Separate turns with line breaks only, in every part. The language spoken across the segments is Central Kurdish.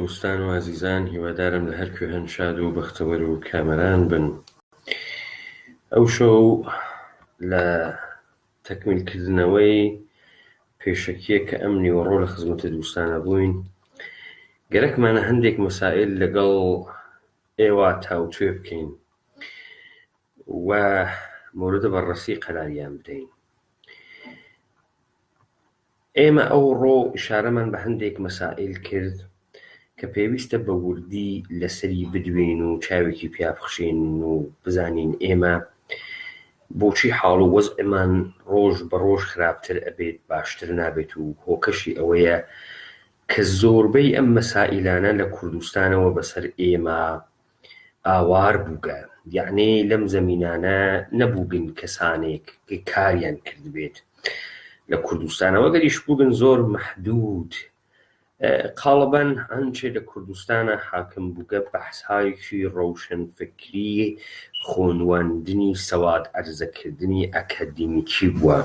دۆستان و عزیزان، هیوادارم لە هەر کوێ هەن شاد و بەختەوەر و کامەران بن. ئەو شەو لە تەکمیلکردنەوەی پێشەکیە کە ئەم نیوەڕۆ لە خزمەتە دووستانە بووین، گەرەکمانە هەندێک مەسائل لەگەڵ ئێوە تاوتوێ بکەین و مۆردە بەڕەسی قەراریان بدەین. ئێمە ئەوڕۆ ئیشارەمان بە هەندێک مەسائل کرد کە پێویستە بە وردی لەسەری بدوێن و چاوێکی پیا بخشێن و بزانین ئێمە بۆچی حاڵ و وەزعمان ڕۆژ بە ڕۆژ خراپتر ئەبێت، باشتر نابێت و هۆکەشی ئەوەیە کە زۆربەی ئەم مەسائلانە لە کوردستانەوە بەسەر ئێمە ئاوار بووگە، یعنی لەم زەمینانە نەبووگن کەسانێک کاریان کرد بێت لە کوردستانەوە، گەریش بووگن زۆر مەحدود. قاڵبەن هەنچێ لە کوردستانە حاکم بووگە بەحسایەکی ڕەوشن فکری خۆنواندنی سەواد عەرزەکردنی ئەکادیمیکی بووە.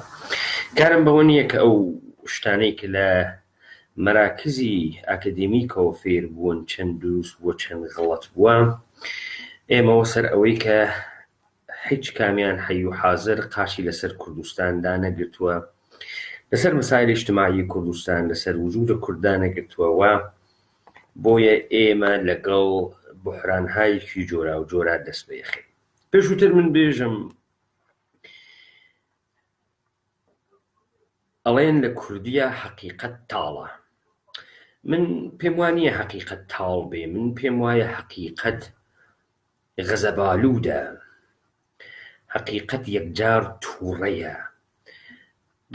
کارم بەوە نییە کە ئەو شتانەی کە لە مەراکزی ئەکادیمیکەوە فێر بوون چەند دروست بووە چەند غەڵەت بووە. ئێمەوە سەر ئەوەی کە هیچ کامیان حەی و حازر قاشی لەسەر کوردستاندا نەگرتووە، لەسەر مەسائل اجتماعی کوردستان، لەسەر وجودە کوردانە گرتووەوە، بۆیە ئێمە لەگەڵ بوحرانهایەکی جۆرا و جۆرا دەست بەیەخێن. پێشووتر من بێژم ئەڵێن لە کوردیە حەقیقەت تاڵە. من پێم وانییە حەقیقەت تاڵ بێ، من پێم وایە حەقیقەت غەزەبالوودە، حەقیقەت یەکجار تووڕەیە.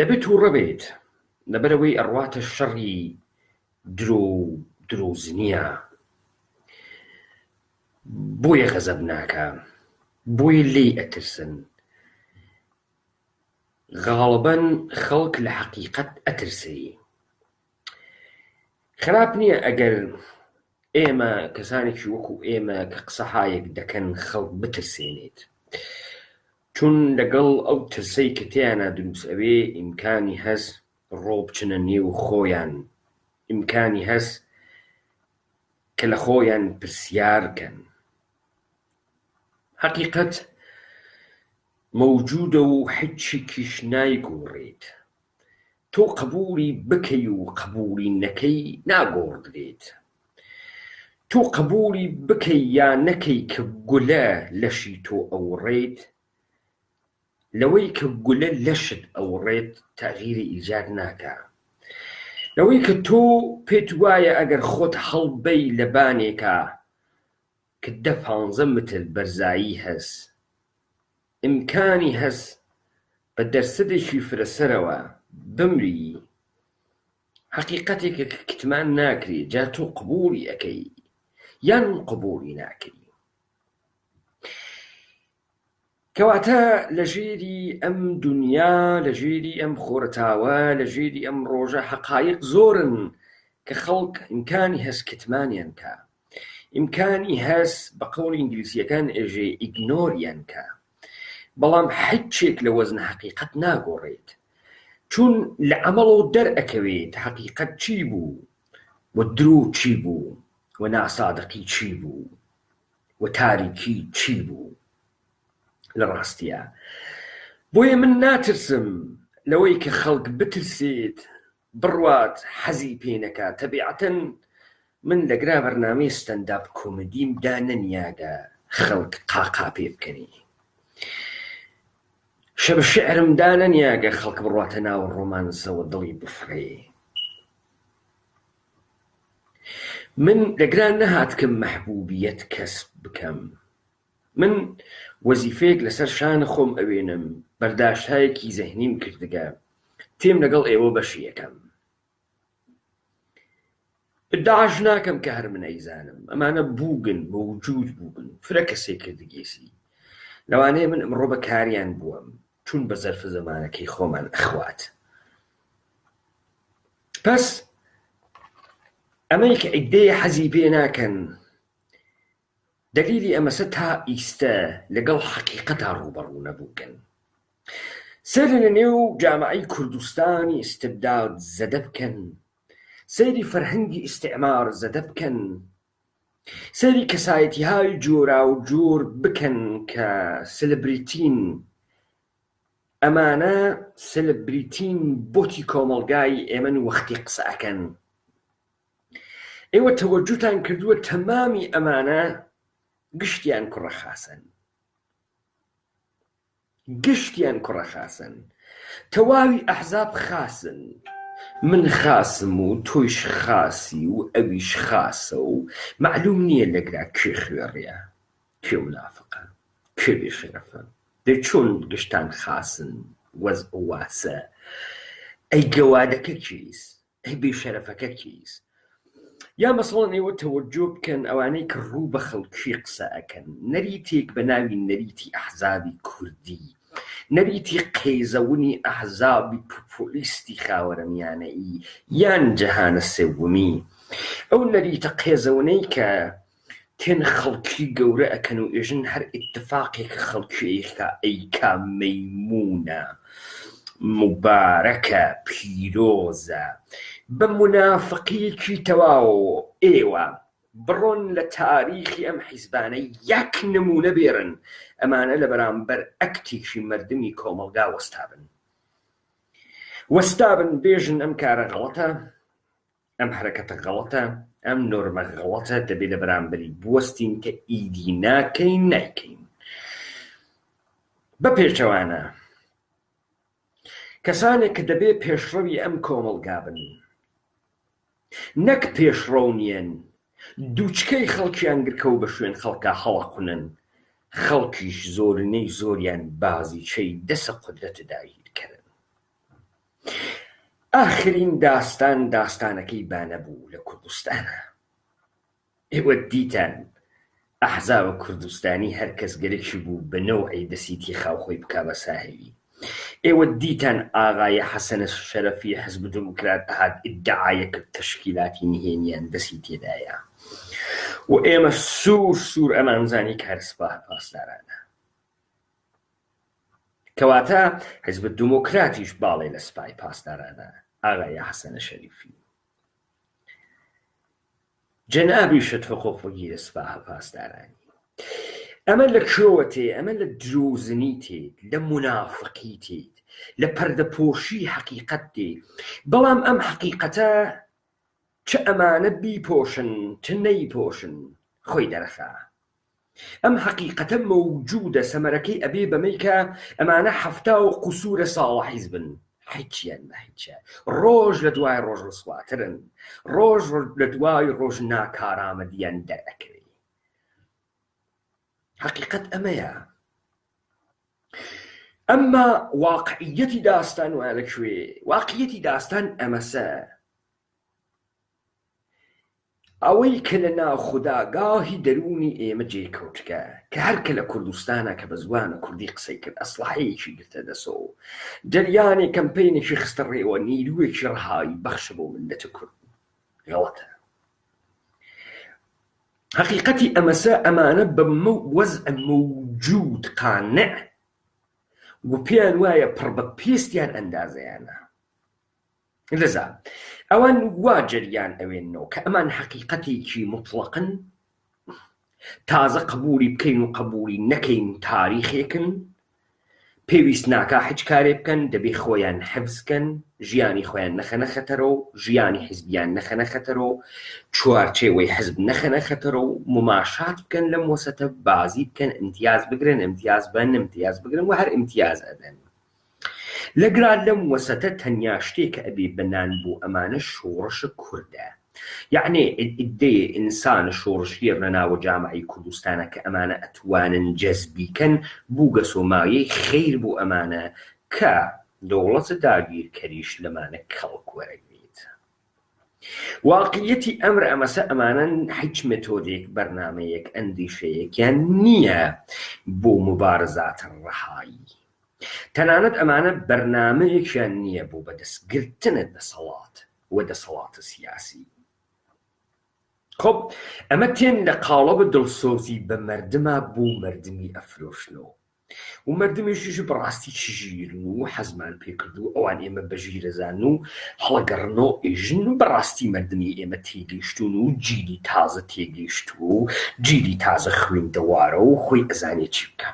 دەبێت تووڕە بێت لەبەرەوەی ئەڕواتە شەڕی درۆزنیە، بۆیە غەزەب ناکە، بۆیە لێی ئەترسن. غاڵبەن خەڵک لە حەقیقەت ئەترسی. خراپ نییە ئەگەر ئێمە کەسانێکی وەکو ئێمە کە قسەحایەک دەکەن خەڵک بترسێنێت، چون لەگەڵ ئەو ترسەی کە تیانە دروست ئەوێ ئیمکانی هەست ڕۆ بچنە نێو خۆیان، ئیمکانی هەست کە لە خۆیان پرسیارکەن. حەقیقەت مەوجودە و هیچێکیش نایگۆڕێت. تۆ قبولی بکەی و قبولی نەکەی ناگۆڕدرێت. تۆ قبولی بکەی یا نەکەی کە گولە لەشی تۆ ئەوڕێت، لەوەی کە گولە لەشت ئەوڕێت تەغییری ئیجاد ناکە. لەوەی کە تۆ پێت وایە ئەگەر خۆت هەڵبەی لە بانێکە کە 10-15 متر بەرزایی هەست، ئیمکانی هەست بە دەرسەدێکی فرەسەرەوە بمری، حەقیقەتێکە کە کتمان ناکرێت، جا تۆ قبولی ئەەکەی یان قبولی ناکەی. کەواتە لە ژێری ئەم دنیا، لە ژێری ئەم خۆرەتاوە، لە ژێری ئەم ڕۆژە حەقایق زۆرن کە خەڵک ئیمکانی هەست کتمانیان کە، ئیمکانی هەست بە قەوڵی ئینگلیزیەکان ئێژێ ئیگنۆریان کە، بەڵام هیچێک لە وەزنە حەقیقەت ناگۆڕێت، چون لە عەمەڵەوە دەرئەکەوێت حەقیقەت چی بوو و درۆ چی بوو و ناسادقی چی بوو و تاریکی چی بوو لە ڕاستیە. بۆیە من ناترسم لەوەی کە خەڵک بترسێت بڕوات حەزی پێنەکە. تەبیعەتەن من لەگرا بەرنامەی ستەنداپ کۆمدیمدا نەنیاگە خەڵک قاقا پێ بکەنی، شەبە شێعرمدا نەنیاگە خەڵک بڕواتە ناو ڕۆمانسەوە دڵی بفڕێ. من لەگرا نەهاتکەم مەحبوبیەت کەسب بکەم. من وەزیفەیەک لەسەر شانە خۆم ئەوێنم، بەرداشتایەکی زەهنیم کردگە، تێم لەگەڵ ئێوە بەشی یەکەم. ئیدعاش ناکەم کە هەر من ئەیزانم، ئەمانە بووگن، مەوجود بووگن، فرە کەسێک کردگێسی. لەوانەیە من ئەمڕۆ بە کاریان بووم، چون بە زەرفە زەمانەکەی خۆمان ئەخوات. پس ئەمەی کە ئیدەیە حەزی پێ ناکەن، دلیلی ئەمەسە تا ئیستە لەگەڵ حەقیقەتا ڕوبەڕوو نەبووگەن. سەر لە نێو جامعەی کوردستانی ئستبداد زەدە بکەن، سەیری فەرهەنگی ئیستیعمار زەدە بکەن، سەیری کەسایەتیهای جۆرا و جۆر بکەن کە سلبریتین، ئەمانە سلبریتین بۆتی کۆمەڵگای ئێمەن وەختی قسە ئەکەن. ئێوە تەوەجوتان کردووە تەمامی ئەمانە گشتیان کوڕە خاسن، تەواوی ئەحزاب خاسن، من خاسم و تۆیش خاسی و ئەویش خاسە و معلوم نییە لەگرا کێ خوێڕیە، کێ منافقە، کێ بێشەرەفە. دەی چۆن گشتان خاسن وەزع واسە؟ ئەی گەوادەکە کیس؟ ئەی بێشەرەفەکە کیس؟ یا مەسەڵەن ئێوە تەوەجۆ بکەن ئەوانەی کە ڕوو بە خەڵکی قسە ئەکەن، نەریتێک بە ناوی نەریتی ئەحزابی کوردی، نەریتی قێزەونی ئەحزابی پۆپۆلیستی خاوەرەمیانەئی یان جەهانە سێوەمی، ئەو نەریتە قێزەونەی کە تێن خەڵکی گەورە ئەکەن و ئێژن هەر ئیتفاقێکە خەڵکیێکە ئەیکا مەیمونە، مبارەکە، پیرۆزە، بە منافقیەکی تەواو ئێوە بڕۆن لە تاریخی ئەم حیزبانە یەک نمونە بێرن ئەمانە لە بەرامبەر ئەکتێکی مردمی کۆمەڵگا وەستابن بێژن ئەم کارە غەڵەتە، ئەم حرەکەتە غەڵەتە، ئەم نۆرمە غەڵەتە، دەبێت لە بەرامبەری بوەستین کە ئیدی نایکەین. بە پێچەوانە کەسانێک کە دەبێت پێشڕەوی ئەم کۆمەڵگا بن، نەک پێشڕەونیەن، دووچکەی خەڵکیان گرکە و بە شوێن خەڵکا هەڵەقونن، خەڵکیش زۆرینەی زۆریان بازیچەی دەسە قودرەتە داگیرکردن. ئاخرین داستانەکەی بانە بوو لە کوردستانە. ئێوە دیتان ئەحزابە کوردستانی هەر کەس گەرێکی بوو بە نەوعی دەسیتی خاوخۆی بکا بە ساهێوی. ئێوە دیتان ئاغای حەسەنە شەرەفی حزب دموکرات هات ئیدعایە کرد تەشکیلاتی نهێنیان دەسی تێدایە و ئێمە سوور ئەمانزانی کار سپاه پاسدارانە، کەواتە حزب دموکراتیش باڵێ لە سپای پاسدارانە ئاغای حەسەنە شەریفی. جەنابی شت حقوقی لە سپاه پاسدارانی. ئەمە لە کوێوە تێ، ئەمە لە درۆزنی تێت، لە منافقی تێت، لە پەردەپۆشی حەقیقەت تێ. بەڵام ئەم حەقیقەتە چ ئەمانە بیپۆشن چ نەیپۆشن خۆی دەرەخا. ئەم حەقیقەتە مەوجودە، سەمەرەکەی ئەبێ بەمەی کە ئەمانە حەفتا و قوسورە ساڵە حیزبن، هیچیان نەهیچە، ڕۆژ لە دوای ڕۆژ ڕسواترن، ڕۆژ لە دوای ڕۆژ ناکارامەدیان دەرەکرێ. حقیقت ئەمەیە. ئەمما واقعیەتی داستان وایە لەکوێ؟ واقعیەتی داستان ئەمەسە، ئەوەی کە لە ناوخوداگاهی دەرونی ئێمە جێکەوتکە کە هەرکە لە کوردستانە کە بە زوانە کوردی قسەی کرد ئەسلحەیەکی گرتە دەسۆ، جەریانی کەمپەینێکی خستە ڕێوە، نیروێکی ڕەهایی بەخشە بۆ ملەتە کورد. غەڵەتە. حقیقەتی ئەمەسە ئەمانە بە وەزع مەوجود قانع و پێیان وایە پڕ بە پێستیان ئەندازەیانە. لەذا ئەوان وا جەریان ئەوێنەوە کە ئەمان حقیقەتێکی مطلقن، تازە قبولی بکەین و قبولی نەکەین تاریخێکن، پێویست ناکا هیچ کارێ بکەن، دەبێ خۆیان حفزکەن، ژیانی خۆیان نەخەنە خەتەرەوە، ژیانی حیزبیان نەخەنە خەتەرەوە، چوارچێوەی حزب نەخەنە خەتەرەوە، مماشات بکەن لەم وەسەتە، بازی بکەن، ئیمتیاز بگرن، ئیمتیاز بن، ئیمتیاز بگرن و هەر ئیمتیاز ئەدەن. لەگرا لەم وەسەتە تەنیا شتێکە ئەبێ بەنان بۆ ئەمانە شۆڕشە کووردە. یعنی ئیدەیە ئینسان شۆڕشیە لە ناوە جامعی کوردستانە کە ئەمانە ئەتوانن جەزبیکەن بووگە سۆماویەی خەیر بۆ ئەمانە کە دەوڵەتە داگیرکەریش لەمانە کەڵک وەرەگرێت. واقعیەتی ئەمر ئەمەسە ئەمانەن هیچ مێتۆدێک بەرنامەیەک ئەندیشەیەکیان نییە بۆ مبارزاتە ڕەهایی. تەنانەت ئەمانە بەرنامەیەکیان نییە بۆ بەدەستگرتنە دەسەڵات و دەسەڵاتە سیاسی. خۆب ئەمە تێن لە قاڵەبە دڵسۆزی بە مەردمە بۆ مەردمی ئەفرۆشنەوە. و مردمیشیش بەڕاستی چژیرن و حەزمان پێ کرد و ئەوان ئێمە بەژیرەزان و هەڵەگەڕنەوە ئێژن و بەڕاستی مردمی ئێمە تێگەیشتون و جیلی تازە تێگەیشت و جیلی تازە خوێندەوارە و خۆی ئەزانێ چی بکە.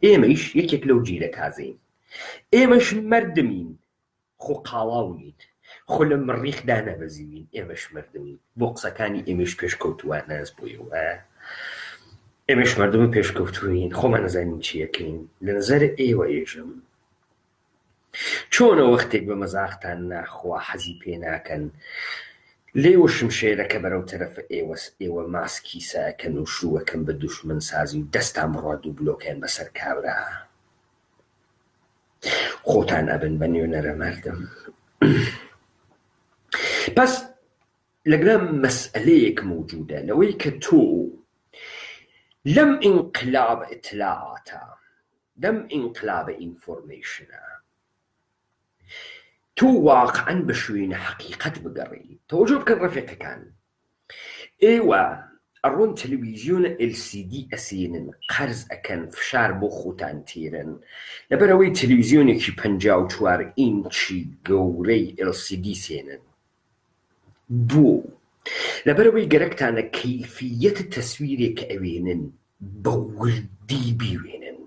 ئێمەش یەکێک لەو جیلە تازەین. ئێمەش مردمین، خۆ قاڵاونین، خۆ لە مڕیخدا نەبەزیوین. ئێمەش مردمین، بۆ قسەکانی ئێمەش پێشکەوتووە ناز بۆیەوە. ئێمەش مردمە پێشکەوتووین، خۆمان نەزانین چیەکەین. لە نەزەر ئێوە ئێژم چۆنە وەختێک بە مەزاختان ناخوا حەزی پێ ناکەن لێوە شمشێرەکە بەرەو تەرەفە ئێوە ماسکی ساکەن و شووەکەن بە دوشمن سازی و دەستان بڕات و بلۆکیان بەسەر کابرا. خۆتان ئەبن بە نوێنەرە مردم. پس لەگرام مەسئلەیەک موجودە لەوەی کە تۆ لەم ئینقلاب ئیطلاعاتە، لەم ئینقلاب ئینفۆرمێشنە تۆ واقعاً بە شوێنە حەقیقەت بگەڕی. تەوەجۆ بکەن ڕەفیقەکان، ئێوە ئەڕۆن تەلەڤیزیۆنە LCD ئەسێنن، قەرز ئەکەن، فشار بۆ خۆتان تێرن لەبەرەوەی تەلەڤیزیۆنێکی 54 ئینچی گەورەی LCD سێنن. بۆ لەبەرەوەی گەرەکتانە کەیفیەتە تەسویرێک ئەوێنن بە وردی بیوێنن،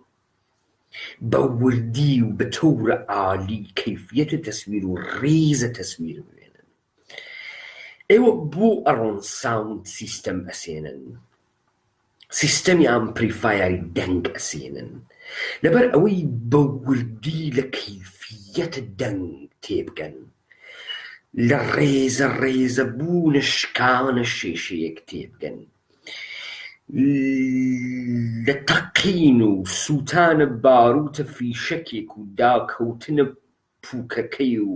بە وردی و بە تەورە عالی کەیفیەتە تەسویر و ڕێزە تەسویر بوێنن. ئێوە بۆ ئەڕۆن ساوند سیستەم ئەسێنن، سیستەمی ئەمپلیفایەری دەنگ ئەسێنن لەبەر ئەوەی بە وردی لە کەیفیەتە دەنگ تێبگەن، لە ڕێزە ڕێزە بوونە شکانە شێشەیەک تێبگەن، لە تەقین و سووتانە باروتە فیشەکێک و داکەوتنە پووکەکەی و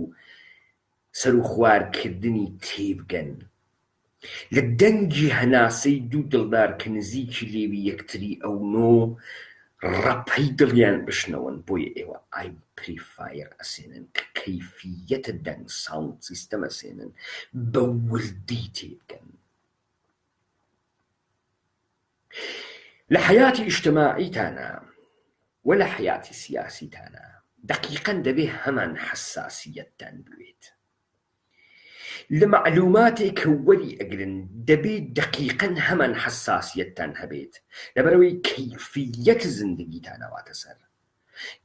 سەر و خوارکردنی تێبگەن، لە دەنگی هەناسەی دوو دڵدار کە نزیکی لێوی یەکتری ئەونۆ ڕەپەی دڵیان بشنەوەن. بۆیە ئێوە ئایمپلیفایر ئەسێنن کە کەیفیەتە دەنگ ساوند سیستەم ئەسێنن بە وردی تێبگەن. لە حیاتی ئیجتماعیتانە و لە حیاتی سیاسیتانە دقیقاً دەبێ هەمان حەساسیەتتان بوێت. لە معلوماتێک کە وەری ئەگرن دەبێت دقیقاً هەمان حەساسیەتتان هەبێت لەبەرەوەی کەیفیەتە زیندگیتان ئەواتە سەر،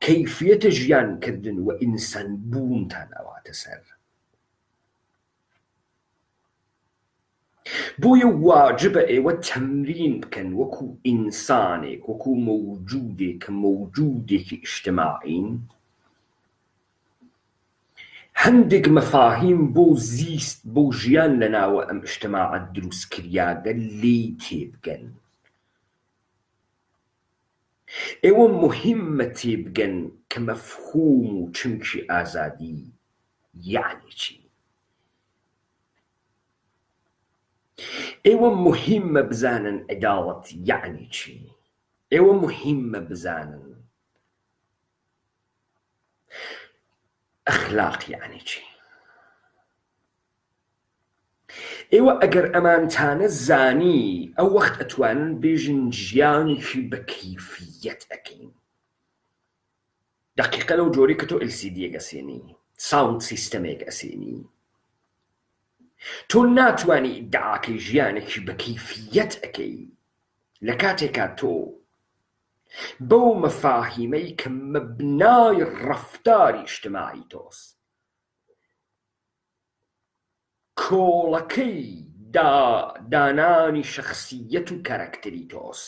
کەیفیەتە ژیانکردن و ئینسان بوونتان ئەواتە سەر. بۆیە واجبە ئێوە تەمرین بکەن وەکو ئینسانێک، وەکو مەوجودێک کە مەوجودێکی ئیجتماعین، هەندێک مەفاهیم بۆ زیست بۆ ژیان لە ناوە ئەم ئیجتماعەت دروستکریاگە لێی تێبگەن. ئێوە مهمە تێبگەن کە مەفهوم و چمکی ئازادی یعنی چی. ئێوە مهمە بزانن عەداڵەت یعنی چی. ئێوە مهمە بزانن ئەخلاق یعنی چی. ئێوە ئەگەر ئەمانتانە زانی ئەو وەخت ئەتوانن بێژن ژیانێکی بە کەیفیەت ئەکەین. دقیقە لەو جۆرەی کە تۆ LCDێک ئەسێنی، ساوند سیستەمێک ئەسێنی، تۆ ناتوانی ئیدعاکەی ژیانێکی بە کەیفیەت ئەکەی لە کاتێکا تۆ بەو مەفاهیمەی کە مەبنای ڕەفتاری ئیجتماعی تۆس، کۆڵەکەی دانانی شەخسیەت و کارەکتەری تۆس،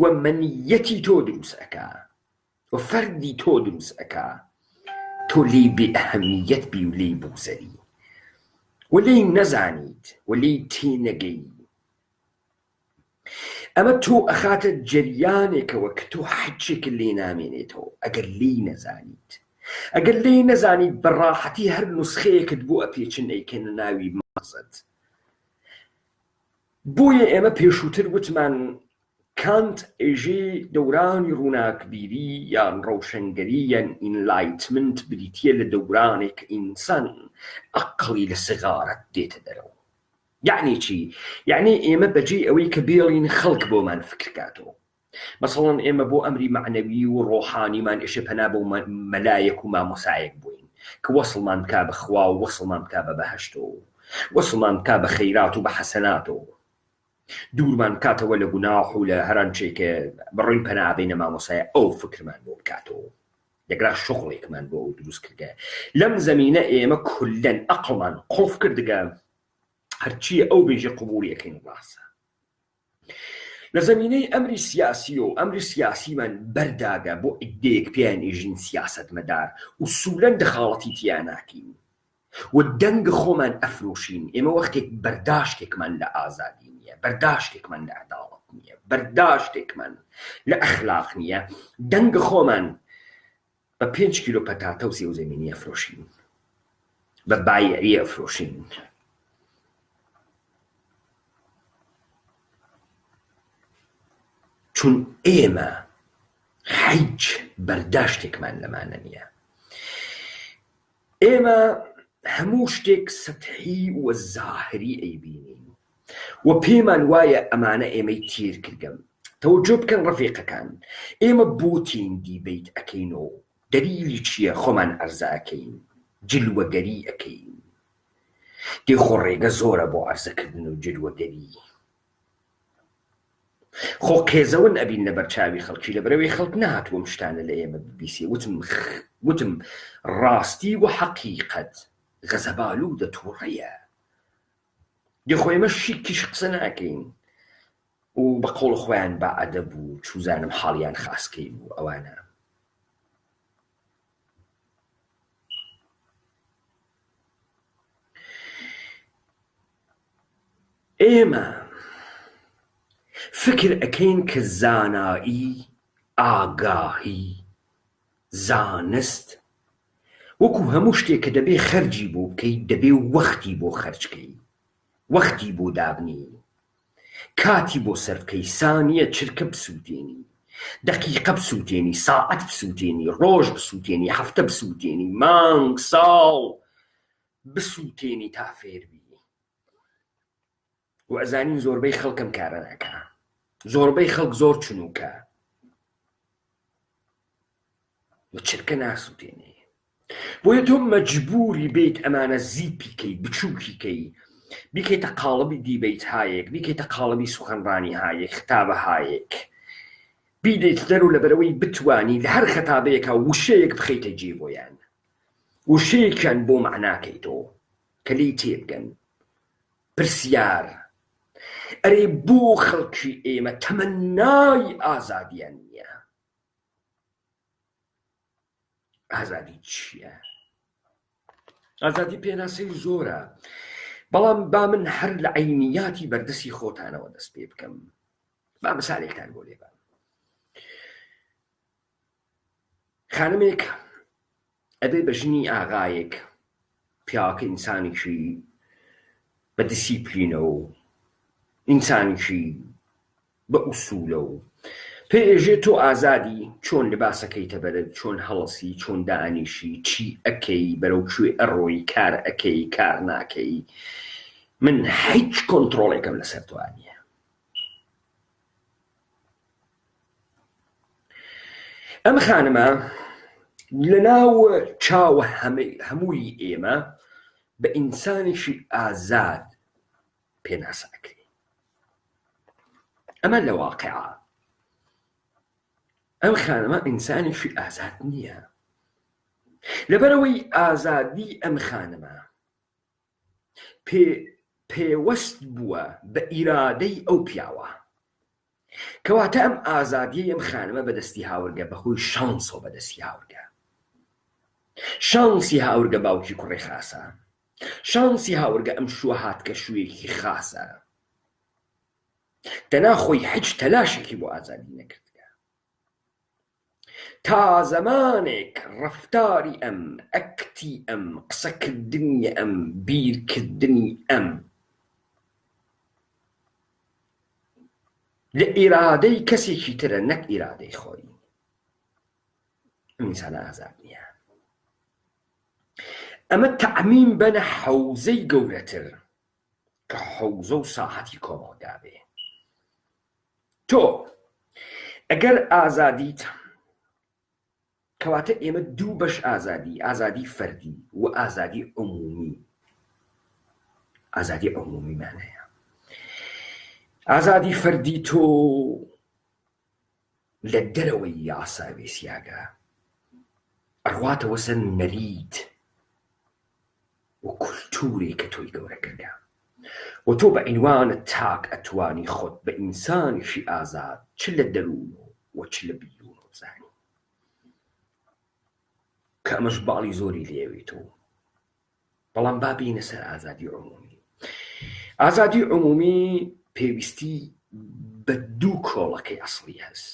وەمەنیەتی تۆ دروست ئەکا و فەردی تۆ دروست ئەکا، تۆ لێی بێ ئەهەمیەت بی و لێی بوزەری و لێی نەزانیت و لێی تێنەگەی. ئەمە تۆ ئەخاتە جەریانێکەوە کە تۆ حەجێکە لێ نامێنێتەوە ئەگەر لێی نەزانیت. ئەگەر لێی نەزانیت بەڕاحەتی هەر نوسخەیەکت بۆ ئەپێچن ئەیکەنە ناوی مەقسەد. بۆیە ئێمە پێشووتر وتمان کانت ئێژێ دەورانی ڕووناکبیری یان ڕەوشەنگەری یان ئینلایتمنت بریتیە لە دەورانێک ئینسان عەقڵی لە سغارەت دێتە دەرەوە. یعنی چی؟ یعنی ئێمە بەجێ ئەوەی کە بێڵین خەڵک بۆمان فکرکاتەوە، مەسەڵەن ئێمە بۆ ئەمری معنەوی و ڕۆحانیمان ئێشە پەنا بۆ مەلایەک و مامۆسایەک بووین کە وەسڵمان بکا بە خوا و وەسڵمان بکا بە بەهەشتەوە وەسڵمان بکا بە خەیرات و بە حەسەناتەوە دوورمان کاتەوە لە گوناح و لە هەرانچێکە بڕووین پەنابێنە مامۆسایە ئەو فکرمان بۆ بکاتەوە دەگرا شغڵێکمان بۆ دروست کردگە لەم زەمینە ئێمە کولەن ئەقڵمان قوڵف کردگە هەرچیە ئەو بێژە قبوڵیەکەین ڕاستە لە زەمینەی ئەمری سیاسی و ئەمری سیاسیمان بەرداگە بۆ ئیدەیەک پێیان ئێژین سیاسەتمەدار و سوولەن دەخاڵەتی تیا ناکەین و دەنگ خۆمان ئەفرۆشین ئێمە وەختێک بەرداشتێکمان لە ئازادی نییە بەرداشتێکمان لە عەداڵەت نییە بەرداشتێکمان لە ئەخلاق نییە دەنگ خۆمان بە 5 کیلۆ پەتاتە و سێوزەمینی ئەفرۆشین بە بایعی ئەفرۆشین چون ئێمە هیچ بەرداشتێکمان لەمانە نییە ئێمە هەموو شتێک سەتحی و زاهری ئەیبینین و پێمان وایە ئەمانە ئێمەی تیر کردگەم تەوەجۆ بکەن ڕەفیقەکان ئێمە بۆتین دیبەیت ئەکەینەوە دەلیلی چییە خۆمان ئەرزاکەین جلوەگەری ئەەکەین دێخۆ ڕێگە زۆرە بۆ ئەرزەکردن و جلوەگەری خۆ قێزەون ئەبین لە بەرچاوی خەڵکی لە بەرەوەی خەڵک نهاتووەم شتانە لە ئێمە ببیسێ وتم ڕاستی و حەقیقەت غەزەبال و دەتووڕەیە دێخۆ ئێمە شیکیش قسە ناکەین و بە قۆڵ خۆیان با ئەدەب و چوزانم حاڵیان خاسکەی بوو ئەوانە ئێمە فکر ئەکەین کە زانایی ئاگاهی زانست وەکو هەموو شتێک کە دەبێ خەرجی بۆ بکەی دەبێ وەختی بۆ خەرجکەی وەختی بۆ دابنی کاتی بۆ سەرکەی سانیە چرکە بسووتێنی دەقیقە بسووتێنی ساعەت بسووتێنی ڕۆژ بسووتێنی هەفتە بسووتێنی مانگ ساڵ بسووتێنی تا فێربی و ئەزانین زۆربەی خەڵکم کارە ناکە زۆربەی خەڵک زۆر چنووکە و چرکە ناسووتێنێ بۆیە تۆ مەجبوری بیت ئەمانە زیپیکەی بچووکیکەی بیکەیتە قاڵبی دیبەیت هایەک بیکەیتە قاڵبی سوخەنڕانی هایەک خەتابە هایەک بیدەیت دەرو لەبەرەوەی بتوانی لە هەر خەتابەیەکە وشەیەک بخەیتە جێ بۆیان وشەیەکیان بۆ معناکەیتەوە کە لێی تێبگەن پرسیار ئەرێ بۆ خەڵکی ئێمە تەمەنای ئازادیان نییە ئازادی چییە؟ ئازادی پێناسەی زۆرە بەڵام با من هەر لە عەینیاتی بەردەستی خۆتانەوە دەست پێ بکەم با مەسالێکتان بۆ لێبم خانمێک ئەبێ بە ژنی ئاغایەک پیاوەکە ئینسانێکی بە دیسیپلینە و ئینسانێکی بە ئوسوولە و پێژێ تۆ ئازادی چۆن لباسەکەیتە بەرت چۆن هەڵەسی چۆن دانیشی چی ئەەکەی بەرەو کوێ ئەڕۆی کار ئەەکەی کار ناکەی من هیچ کۆنتڕۆڵێکم لەسەر توانیە ئەم خانمە لەناو چاوە هەمووی ئێمە بە ئینسانێکی ئازاد پێناساکرێ ئەمە لە واقعە ئەم خانمە ئینسانێکی ئازاد نییە لەبەرەوەی ئازادی ئەم خانمە پێوەست بووە بە ئیرادەی ئەو پیاوە کەواتە ئەم ئازادیە ئەم خانمە بەدەستی هاورگە بەهۆی شانسەوە بەدەستی هاورگە شانسی هاورگە باوکی کوڕی خاسە شانسی هاورگە ئەم شووە هاتکە شوویەکی خاسە تەناخۆی هیچ تەلاشێکی بۆ ئازادی نەکردگە تا زەمانێک ڕەفتاری ئەم ئەکتی ئەم قسەکردنی ئەم بیرکردنی ئەم لە ئیرادەی کەسێکی ترە نەک ئیرادەی خۆی ئینسانە ئازاد نییە ئەمە تەعمیم بەنە حەوزەی گەورەتر کە حەوزە و ساحەتی کۆمەڵگا بێ تۆ ئەگەر ئازادیت کەواتە ئێمە دوو بەش ئازادی فەردی و ئازادی عمومی. ئازادی عمومیمان هەیە. ئازادی فەردی تۆ لە دەرەوەی یاسا وێسیاگە ئەڕواتەوە سەر نەریت و کولتورێک کە تۆی گەورە کردە و تۆ بە عنوانە تاک ئەتوانی خۆت بە ئینسانیشی ئازاد چ لە دەروون و چ لە بیرون بزانی کە ئەمەش باڵی زۆری لێوێتەوە. بەڵام با بینە سەر ئازادی عمومی. ئازادی عمومی پێویستی بە دوو کۆڵەکەی ئەسڵی هەست،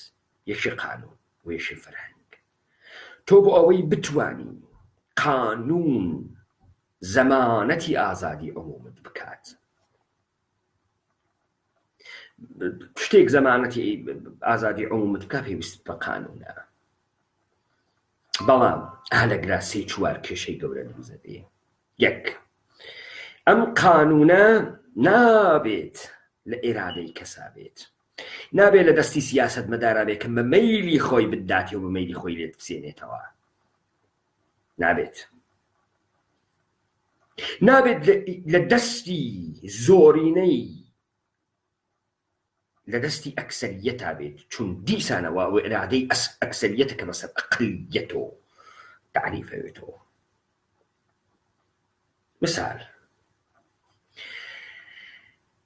یەکشی قانون و یەکشی فەرهەنگ. تۆ بۆ ئەوەی بتوانی قانون زەمانەتی ئازادی عمومت بکات، شتێک زەمانەتی ئازادی عمومت بکات پێویست بە قانونە. بەڵام هەلەگرا سێ چوار کێشەی گەورە دروست دەبێ. یەک، ئەم قانونە نابێت لە ئێرادەی کەسا بێت، نابێت لە دەستی سیاسەتمەدارا بێت کە بە مەیلی خۆی بداتێ و بە مەیلی خۆی لێت بسێنێتەوە. نابێت لە دەستی زۆرینەی لە دەستی ئەکسەریەتا بێت، چون دیسانەوە و ئێرادەی ئەکسەریەتە کە بەسەر ئەقلیەتەوە تعریفەوێتەوە. مثال،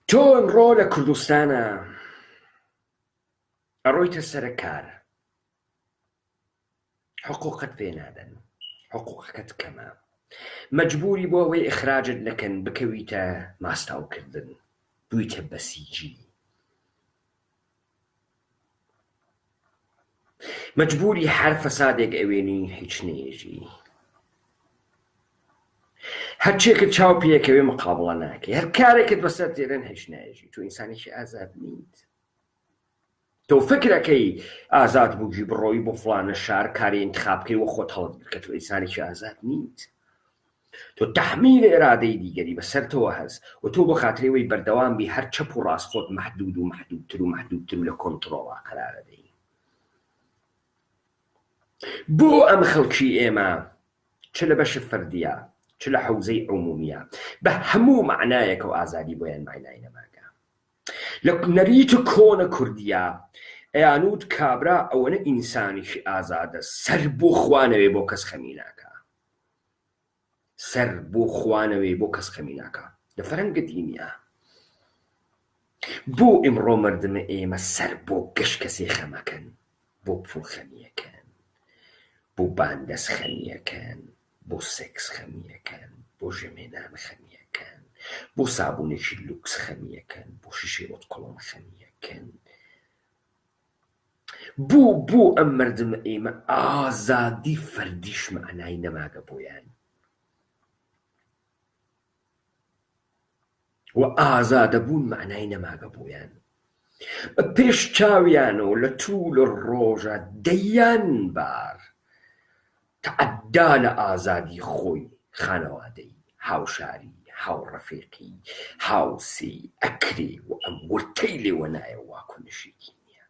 تۆ ئەمڕۆ لە کوردستانە ئەڕۆیتە سەرە کار، حقوقت پێ نادەن، حقوقەکەت کەمە، مەجبوری بۆ ئەوەی ئیخراجت نەکەن بکەویتە ماستاوکردن، بوویتە بەسیجی، مەجبوری هەر فەسادێک ئەوێنی هیچ نێژی، هەرچێکت چاو پێیەکەوێ مقابڵە ناکەی، هەر کارێکت بەسەر تێرن هیچ ناژی. تۆ ئینسانێکی ئازاد نیت. تۆ فکرەکەی ئازاد بووگی بڕۆی بۆ فڵانە شار کاری انتخاب بکەی و خۆت هەڵت بکە. تۆ ئینسانێکی ئازاد نیت. تۆ تەحمیل ئێرادەی دیگەری بەسەرتەوە هەست و تۆ بۆ خاترەوەی بەردەوام بی هەر چەپ و ڕاست خۆت مەحدود و مەحدودتر و مەحدودتر و لە کۆنتڕۆڵا قەرارە دەی. بۆ ئەم خەڵکی ئێمە چ لە بەشە فەردیە چ لە حەوزەی عمومیە بە هەموو معنایەکە و ئازادی بۆیان معنای نەماگە. لە نەریت و کۆنە کوردیە ئەیانوت کابرا ئەوەنە ئینسانیشی ئازادە سەر بۆ خوانەوێ بۆ کەس خەمی ناکە، سەر بۆ خوانەوێ بۆ کەس خەمی ناکە. لە فەرەنگە دینیە بۆ ئیمڕۆ مردمە ئێمە سەر بۆ گەشت کەسێ خەمەکەن، بۆ پوڵ خەمیەکەن، بۆ باندەس خەمیەکەن، بۆ سێکس خەمیەکەن، بۆ ژەمێنان خەمیەکەن، بۆ سابوونێکی لوکس خەمیەکەن، بۆ شیشەی ئۆتکۆڵۆن خەمیەکەن. بۆ ئەم مردمە ئێمە ئازادی فەردیش معنای نەماگە بۆیان و ئازادەبوون معنای نەماگە بۆیان. پێش چاویانەوە لە توولە ڕۆژە دەیان بار تەعەدا لە ئازادی خۆی خانەوادەی، هاوشاری، هاوڕەفیقی، هاوسی ئەکرێ و ئەم ورتەی لێوە نایە واکۆنشێکی نییە.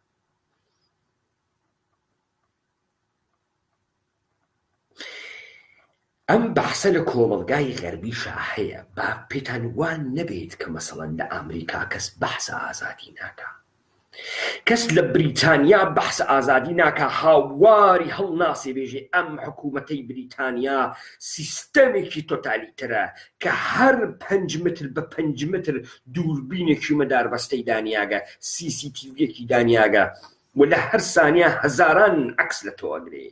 ئەم بەحسە لە کۆمەڵگای غەربیشا هەیە. با پێتان وان نەبێت کە مەسەڵەن لە ئەمریکا کەس بەحسە ئازادی ناکە، کەس لە بریتانیا بەحسە ئازادی ناکە، هاواری هەڵناسێ بێژێ ئەم حکوومەتەی بریتانیا سیستەمێکی تۆتالیتەرە کە هەر 5 متر بە 5 متر دووربینێکی مەداربەستەی دانیاگە، CCTVیەکی دانیاگە و لە هەر سانیە هەزاران عەکس لە تۆ ئەگرێ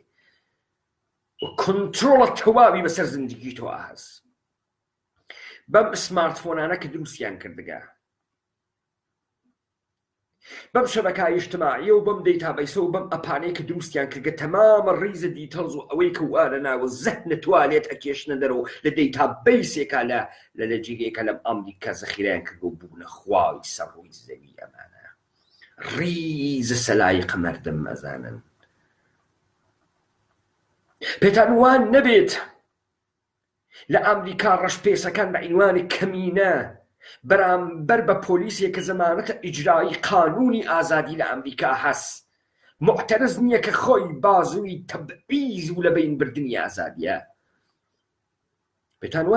و کۆنتڕۆڵە تەواوی بەسەر زندگی تۆ هەست. بەم سمارتفۆنانە کە دروستیان کردگە، بەم شەبەکای ئیجتیماعیە و بەم دەیتابەیسە و بەم ئەپانەی کە دروستیان کردگە، تەمامە ڕیزە دیتەڵز و ئەوەی کە وا لە ناوە زەهنە توالێت ئەکێشنە دەرەوە لە دەیتابەیسێکە لە جێگەیەکە لەم ئەمریکا زەخیرەیان کردو بوونە خواوی سەرڕووی زەوی. ئەمانە ڕیزە سەلایق مەردم ئەزانن. پێتان وان نەبێت لە ئەمریکا ڕەشپێسەکان بە عنوانی کەمینە بەرامبەر بە پۆلیسێک کە زەمانەتە ئیجرایی قانونی ئازادی لە ئەمریکا هەست معتەرز نییە کە خۆی بازووی تەبعیز و لە بین بردننی ئازادیە. پێتان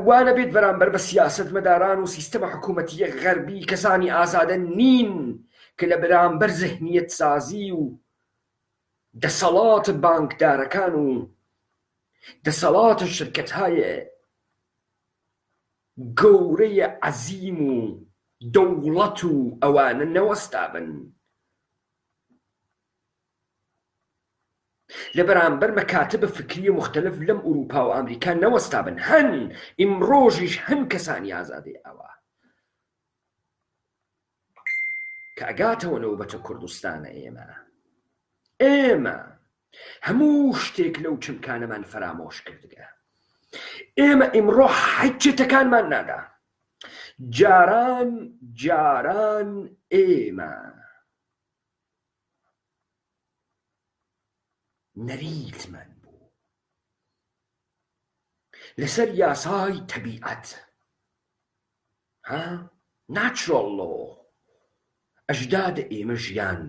وانە بێت بەرامبەر بە سیاسەتمەداران و سیستەمە حکوومەتیە غەربی کەسانی ئازادە نین کە لە بەرامبەر زەهنیەت سازی و دەسەڵات بانکدارەکان و دەسەڵات شرکەت‌های گەورەی عەزیم و دەوڵەت و ئەوانە نەوەستابن لە بەرامبەر مەکاتب فکری مختلف لەم ئوروپا و ئەمریکا نەوەستابن. هەن ئیمڕۆژیش هەن کەسانی ئازادەی ئەوە کە ئەگاتەوە نەوبەتە کوردستانە. ئێمە هەموو شتێک لەو چمکانەمان فەرامۆش کردگە. ئێمە ئیمڕۆ حەجەتەکانمان نادا. جاران ئێمە نەریتمان بوو لەسەر یاسای تەبیعەت، natural law، ئەژدادە ئێمە ژیان.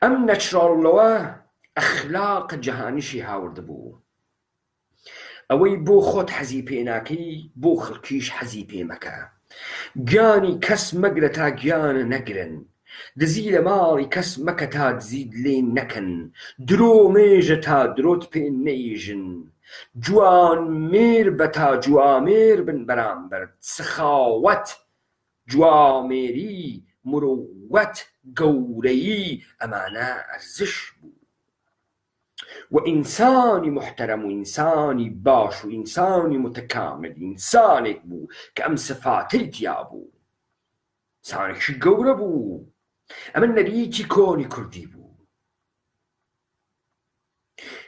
ئەم natural lawە ئەخلاق جەهانیشی هاورد بوو. ئەوەی بۆ خۆت حەزی پێ ناکەی بۆ خەڵکیش حەزی پێ مەکە. گیانی کەس مەگرە تا گیانە نەگرن. دزی لە ماڵی کەس مەکە تا دزید لێ نەکەن. درۆ مێژە تا درۆت پێ نەیژن. جوان مێر بە تا جوامێر بن بەرامبەر سخاوەت، جوامێری، مرۆوەت، گەورەیی ئەمانە ئەرزش بوو. و ئینسانی محتەرەم و ئینسانی باش و ئینسانی متکامل ئینسانێک بوو کە ئەم سفاتەی تیا بوو. ئینسانێکی گەورە بوو. ئەمە نەریتی کۆنی کوردی بوو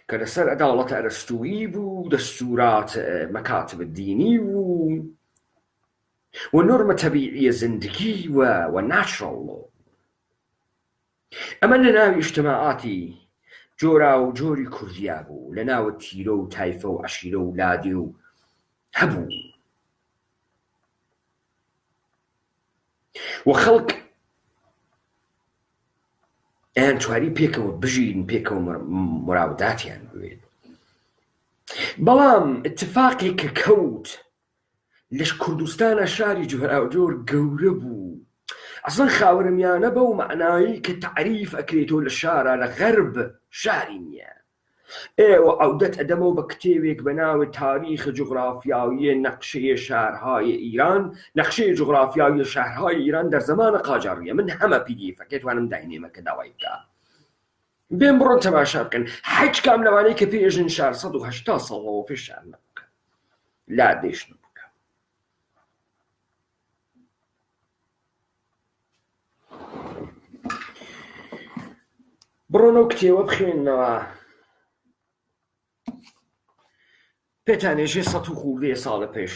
کە لەسەر عەداڵەتە ئەرەستویی بوو، دەستورات مەکاتب دینی بوو و نۆرمە تەبیعیە زندگی و natural law. ئەمە لە ناوی ئیجتیماعاتی جۆرا و جۆری کوردیا بوو، لە ناوە تیرە و تایفە و عەشیرە و لادێ و هەبوو. و خەڵک ئەیان تواری پێکەوە بژین، پێکەوە مراوداتیان بوێت. بەڵام اتفاقێک کە کەوت لەش کوردستانە شاری جۆراوجۆر گەورە بوو. ئەسڵەن خاوەرمیانە بەو معنایی کە تعریف ئەکرێتەوە لە شارە لە غەرب شاری نییە. ئێوە عەودەت ئەدەمەوە بە کتێبێک بە ناوی تاریخ جوغرافیاوی نەقشەی شارهای ئیران، نەقشەی جوغرافیاوی شارهای ئیران دەرزەمانە قاجاریە. من هەمە پدیفەکەی توانم داینێمە کە داوای بکە. بێن بڕۆن تەماشا بکەن حەج کام لەوانەی کە پێژن 480 ساڵەوە پێش شار نەبووکە لا دێش نەبووکە. بڕۆنەوە کتێوە بخوێننەوە. پێتانێژێ 100 و خوردەیە ساڵە پێش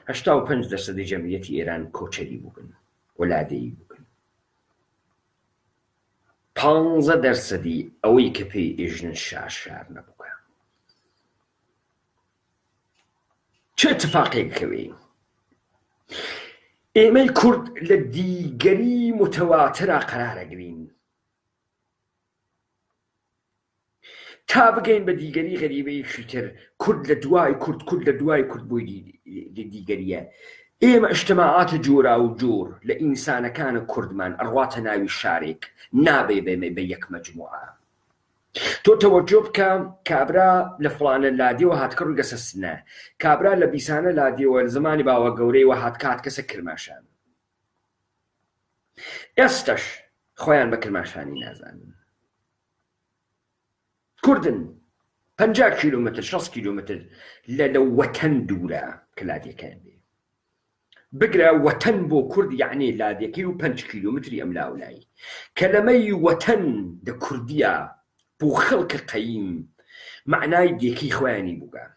85% جەمعیەتی ئێران کۆچەری بووبن، وەلادەیی بووبن. 15% ئەوەی کە پێی ئێژنن شار نەبووکە. چه اتفاقێک کەوێ؟ ئێمەی کورد لە دیگەری متەواترە قەرارەگرین تا بگەین بە دیگەری غەریبەیەکی تر. کورد لە دوای کورد بۆی دیگەریە. ئێمە ئیجتیماعات جۆرا و جۆر لە ئینسانەکانە کوردمان ئەڕواتە ناوی شارێک، نابێ بێمە بە یەک مەجموعە. تۆ تەوەجۆ بکە کابرا لە فڵانە لادێوە هاتکە ڕووی گەسەستنە، کابرا لە بیسانە لادێوە لە زمانی باوە گەورەیەوە هاتکات کەسە کرماشان. ئێستش خۆیان بە کرماشانی نازانن. کوردن 50 کیلومتر 60 کیلومتر لە وەتەن دوورە کە لادێکیان بێ. بگرە وەتەن بۆ کورد یعنی لادێکەی و 5 کیلومتری ئەم لاولایی کەلەمەی وەتەن دە کوردیە بۆ خەڵکە قەیم معنای دێکەی خۆیانی بووگە،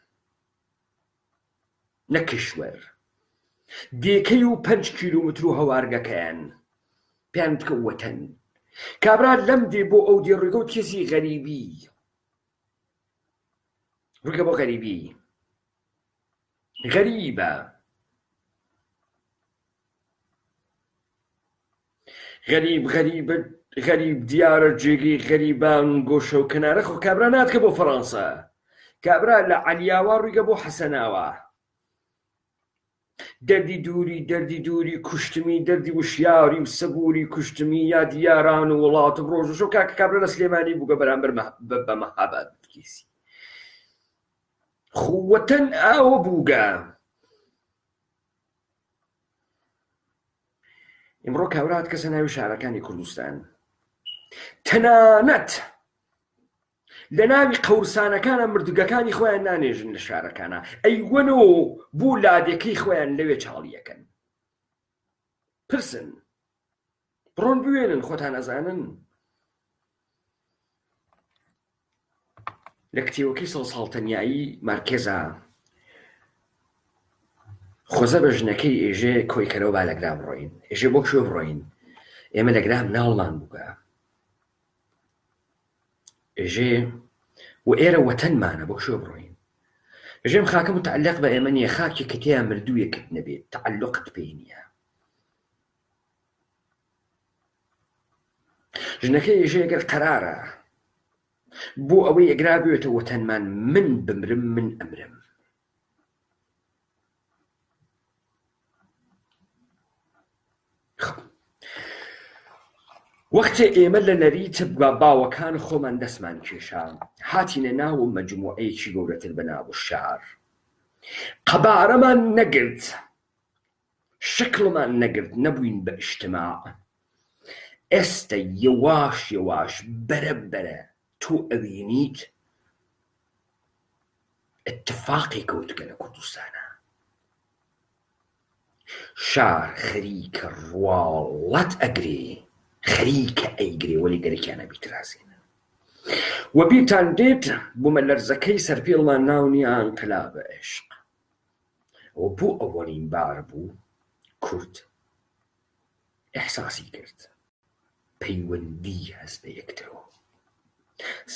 نە کشوەر. دێکەی و 5 کیلومتر و هەوارگەکەیان پێیان بکە وەتەن. کابرا لەم دێ بۆ ئەو دێ ڕێگە و کێسی غەریبی ڕووگە بۆ غەریبە. غەریب غەریب دیارە جێگەی غەریبان گۆشە و کەنارە خۆ کابرا ناتکە بۆ فەڕەنسا، کابرا لە عەلیاوە ڕوویگە بۆ حەسەناوە. دەردی دووری کوشتمی، دەردی وشیاری و سەبووری کوشتمی، یا دیاران و وڵاتم ڕۆژوشە و کاکە کابرا لە سلێمانی بووگە بەرامبەر بە مەهاباد بکیسی خوەتەن ئاوە بووگە. ئمڕۆ کاورات کەسە ناوی شارەکانی کوردستان تەنانەت لە ناوی قەورسانەکانە مردوگەکانی خۆیان نانێژن لە شارەکانە، ئەیوەنەوە بوو لادێکەی خۆیان لەوێ چاڵیەکەن. پرسن بڕۆن بوێنن خۆتان ئەزانن. لە کتێوەکەی ساڵتەنیایی مارکێزە خۆزە بە ژنەکەی ئێژێ کۆیکەرەوە با لەگرا بڕۆین، ئێژێ بۆ شوێ بڕۆین، ئێمە لەگرام ناڵمان بووگە، ئێژێ و ئێرە وەتەنمانە بۆ شوێ بڕۆین. ئێژێم خاکە متعلق بە ئێمە نییە، خاکی کە تێیان مردوویەکت نەبێت تعلقت پێی نییە. ژنەکەی ئێژێ ئەگەر قەرارە بۆ ئەوەی ئەگرا بێتە وەتەنمان، من بمرم من ئەمرم. وەختێ ئێمە لە نەریتە باوەکان خۆمان دەستمان کێشا، هاتینە ناو مەجموعەیەکی گەورەتر بە ناو شار. قەبارەمان نەگرت، شکڵمان نەگرت، نەبووین بە ئیجتیماع. ئێستا یەواش یەواش بەرە تۆ ئەوێنیت اتفاقی کەوتکە لە کوردستانە. شار خەریکە ڕواڵەت ئەگرێ، خەریکە ئەیگرێ وەلی گەرەکیانە بیترازێنە. وە بیرتان دێت بوومە لەرزەکەی سەرپێڵمان ناونی ئانقلابە عێشق، و بۆ ئەوەڵین بار بوو کورد ئەحساسی کرد پەیوەندی هەست بە یەکترەوە.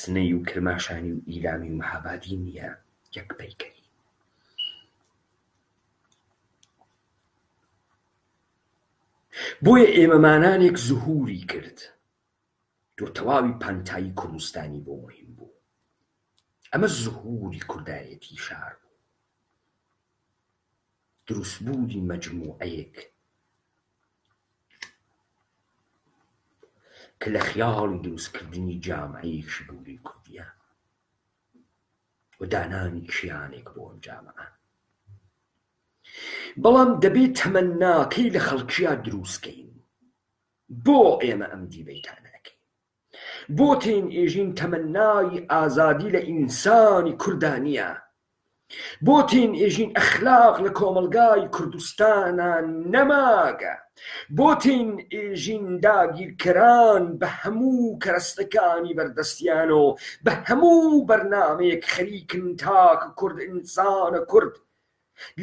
سنەی و کرماشانی و ئیلامی و مەهابادی نییە، یەک پەیکەری. بۆیە ئێمەمانانێک زوهوری کرد، دۆ تەواوی پانتایی کوردستانی بۆ مهم بوو. ئەمە زوهوری کوردایەتی شار بوو، دروستبوونی مەجموعەیەک کە لە خیاڵی دروستکردنی جامعەیەکی گەورەی کوردیە و دانانی کیانێک بۆ ئەم جامعە. بەڵام دەبێت تەمەناکەی لە خەڵکییا دروستکەین. بۆ ئێمە ئەم دیبەیتانەکەین، بۆ تێن ئێژین تەمەنای ئازادی لە ئینسانی کوردانیە، بۆ تێن ئێژین ئەخلاق لە کۆمەلگای کوردستانە نەماگە، بۆ تێن ئێژین داگیرکەران بە هەموو کەرەستەکانی بەردەستیان و بە هەموو بەرنامەیەک خەریکن تاکە کورد ئینسانە کورد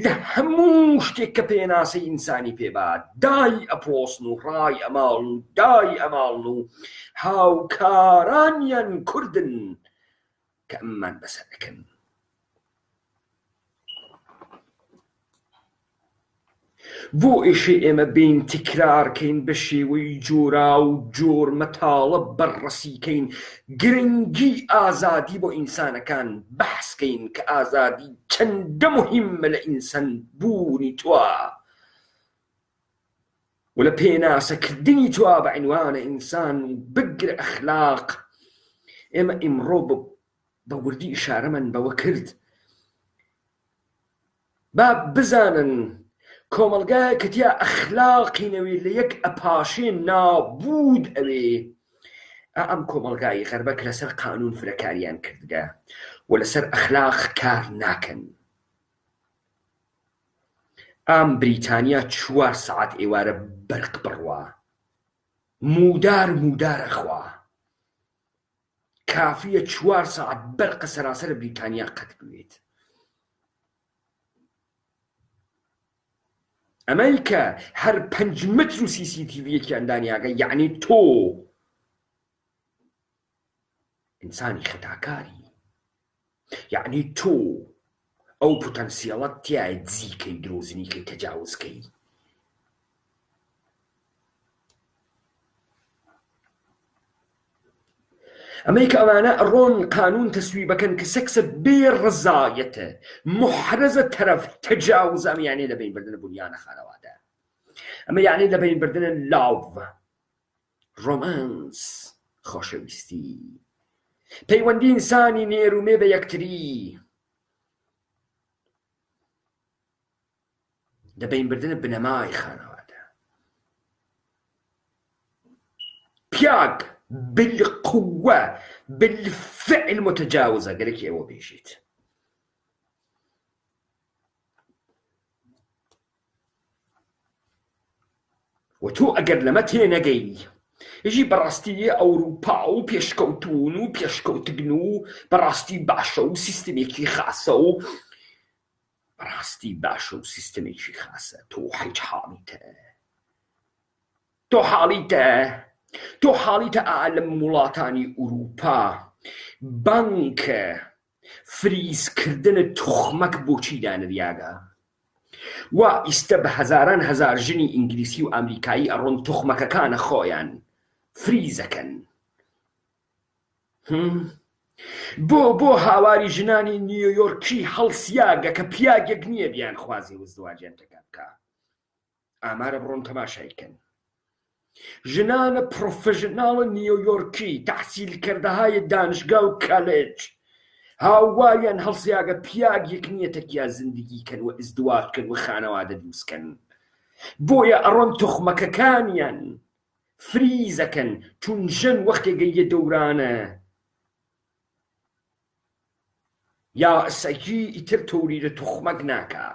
لە هەموو شتێک کە پێناسەی ئینسانی پێبات دای ئەپۆسن و ڕای ئەماڵن و دای ئەماڵن و هاوکارانیان کوردن کە ئەممان بەسەر دەکەن. بۆ ئێشێ ئێمە بین تکرارکەین بە شێوەی جۆرا و جۆر مەتاڵب بەڕەسیکەین، گرنگی ئازادی بۆ ئینسانەکان بەحسکەین کە ئازادی چەندە موهیممە لە ئینسان بوونی توە و لە پێناسەکردنی توە بە عنوانە ئینسان و بگرە ئەخلاق. ئێمە ئیمڕۆ بە وردی ئیشارەمان بەوە کرد با بزانن کۆمەلگایە کە تیا ئەخلاقینەوەی لە یەک ئەپاشێ نابود ئەوێ، ئەم کۆمەلگای غەربە کە لەسەر قانون فرەکاریان کردگە و لەسەر ئەخلاق کار ناکەن. ئەم بریتانیا 4 سەعات ئێوارە بەرق بڕوا، مودارە خوا، کافیە 4 سەعات بەرقە سەراسەر بریتانیا قەت بوێت. ئەمەی کە هەر 5 متر و CCTVیەکیان دانیاگە، یعنی تۆ ئینسانی خەتاکاری، یعنی تۆ ئەو پۆتەنسیەڵەت تیایە دزیکەی، درۆزنیکەی، تەجاوزکەی. ئەمەی کە ئەوانە ڕۆن قانون تەسویبەکەن کە سەکسە بێ ڕزایەتە محرەزە تەرەف تەجاوز ئەمە یانێ لە بین بردنە بنیانە خانەوادە ئەمە یانێ لە بین بردنە لاو ڕۆمانس خۆشەویستی پەیوەندی ئینسانی نێرومێ بە یەکتری لە بین بردنە بنەمای خانەوادە پیاک بالقوة بالفعل متجاوزة قالك يا بيجيت وتو أقر لما تينقي يجي براستي أوروبا و بيشكوتون و بيشكوتقنو براستي باشو سيستميكي خاصة براستي باشو سيستميكي خاصة تو حيج حاليته تو حاليته تو حاليته أعلم مولاتاني أوروبا بانك فريز كردن تخمك بوچي دان رياغا و استب هزاران هزار جني إنجليسي و أمريكاي أرون تخمك كان خويان فريزكن بۆ هاواری ژنانی نیویۆرکی هەڵسیاگە کە پیاگێک نییە بیان خوازی وزدواجیان تەکا بکە ئامارە بڕۆن تەماشایکەن ژنانە پرۆفێژناڵە نیویۆرکی تەحسیلکردەهای دانشگا و کالێج هاواریان هەڵسیاگە پیاگێک نییە تەکیا زندگیکەن و ئزدواجکەن و خانەوادە دروستکەن بۆیە ئەڕۆن تۆخمەکەکانیان فریزەکەن چون ژن وەختێک گەیە دەورانە یا سەکی ئیتر تۆریرە تۆخمەک ناکە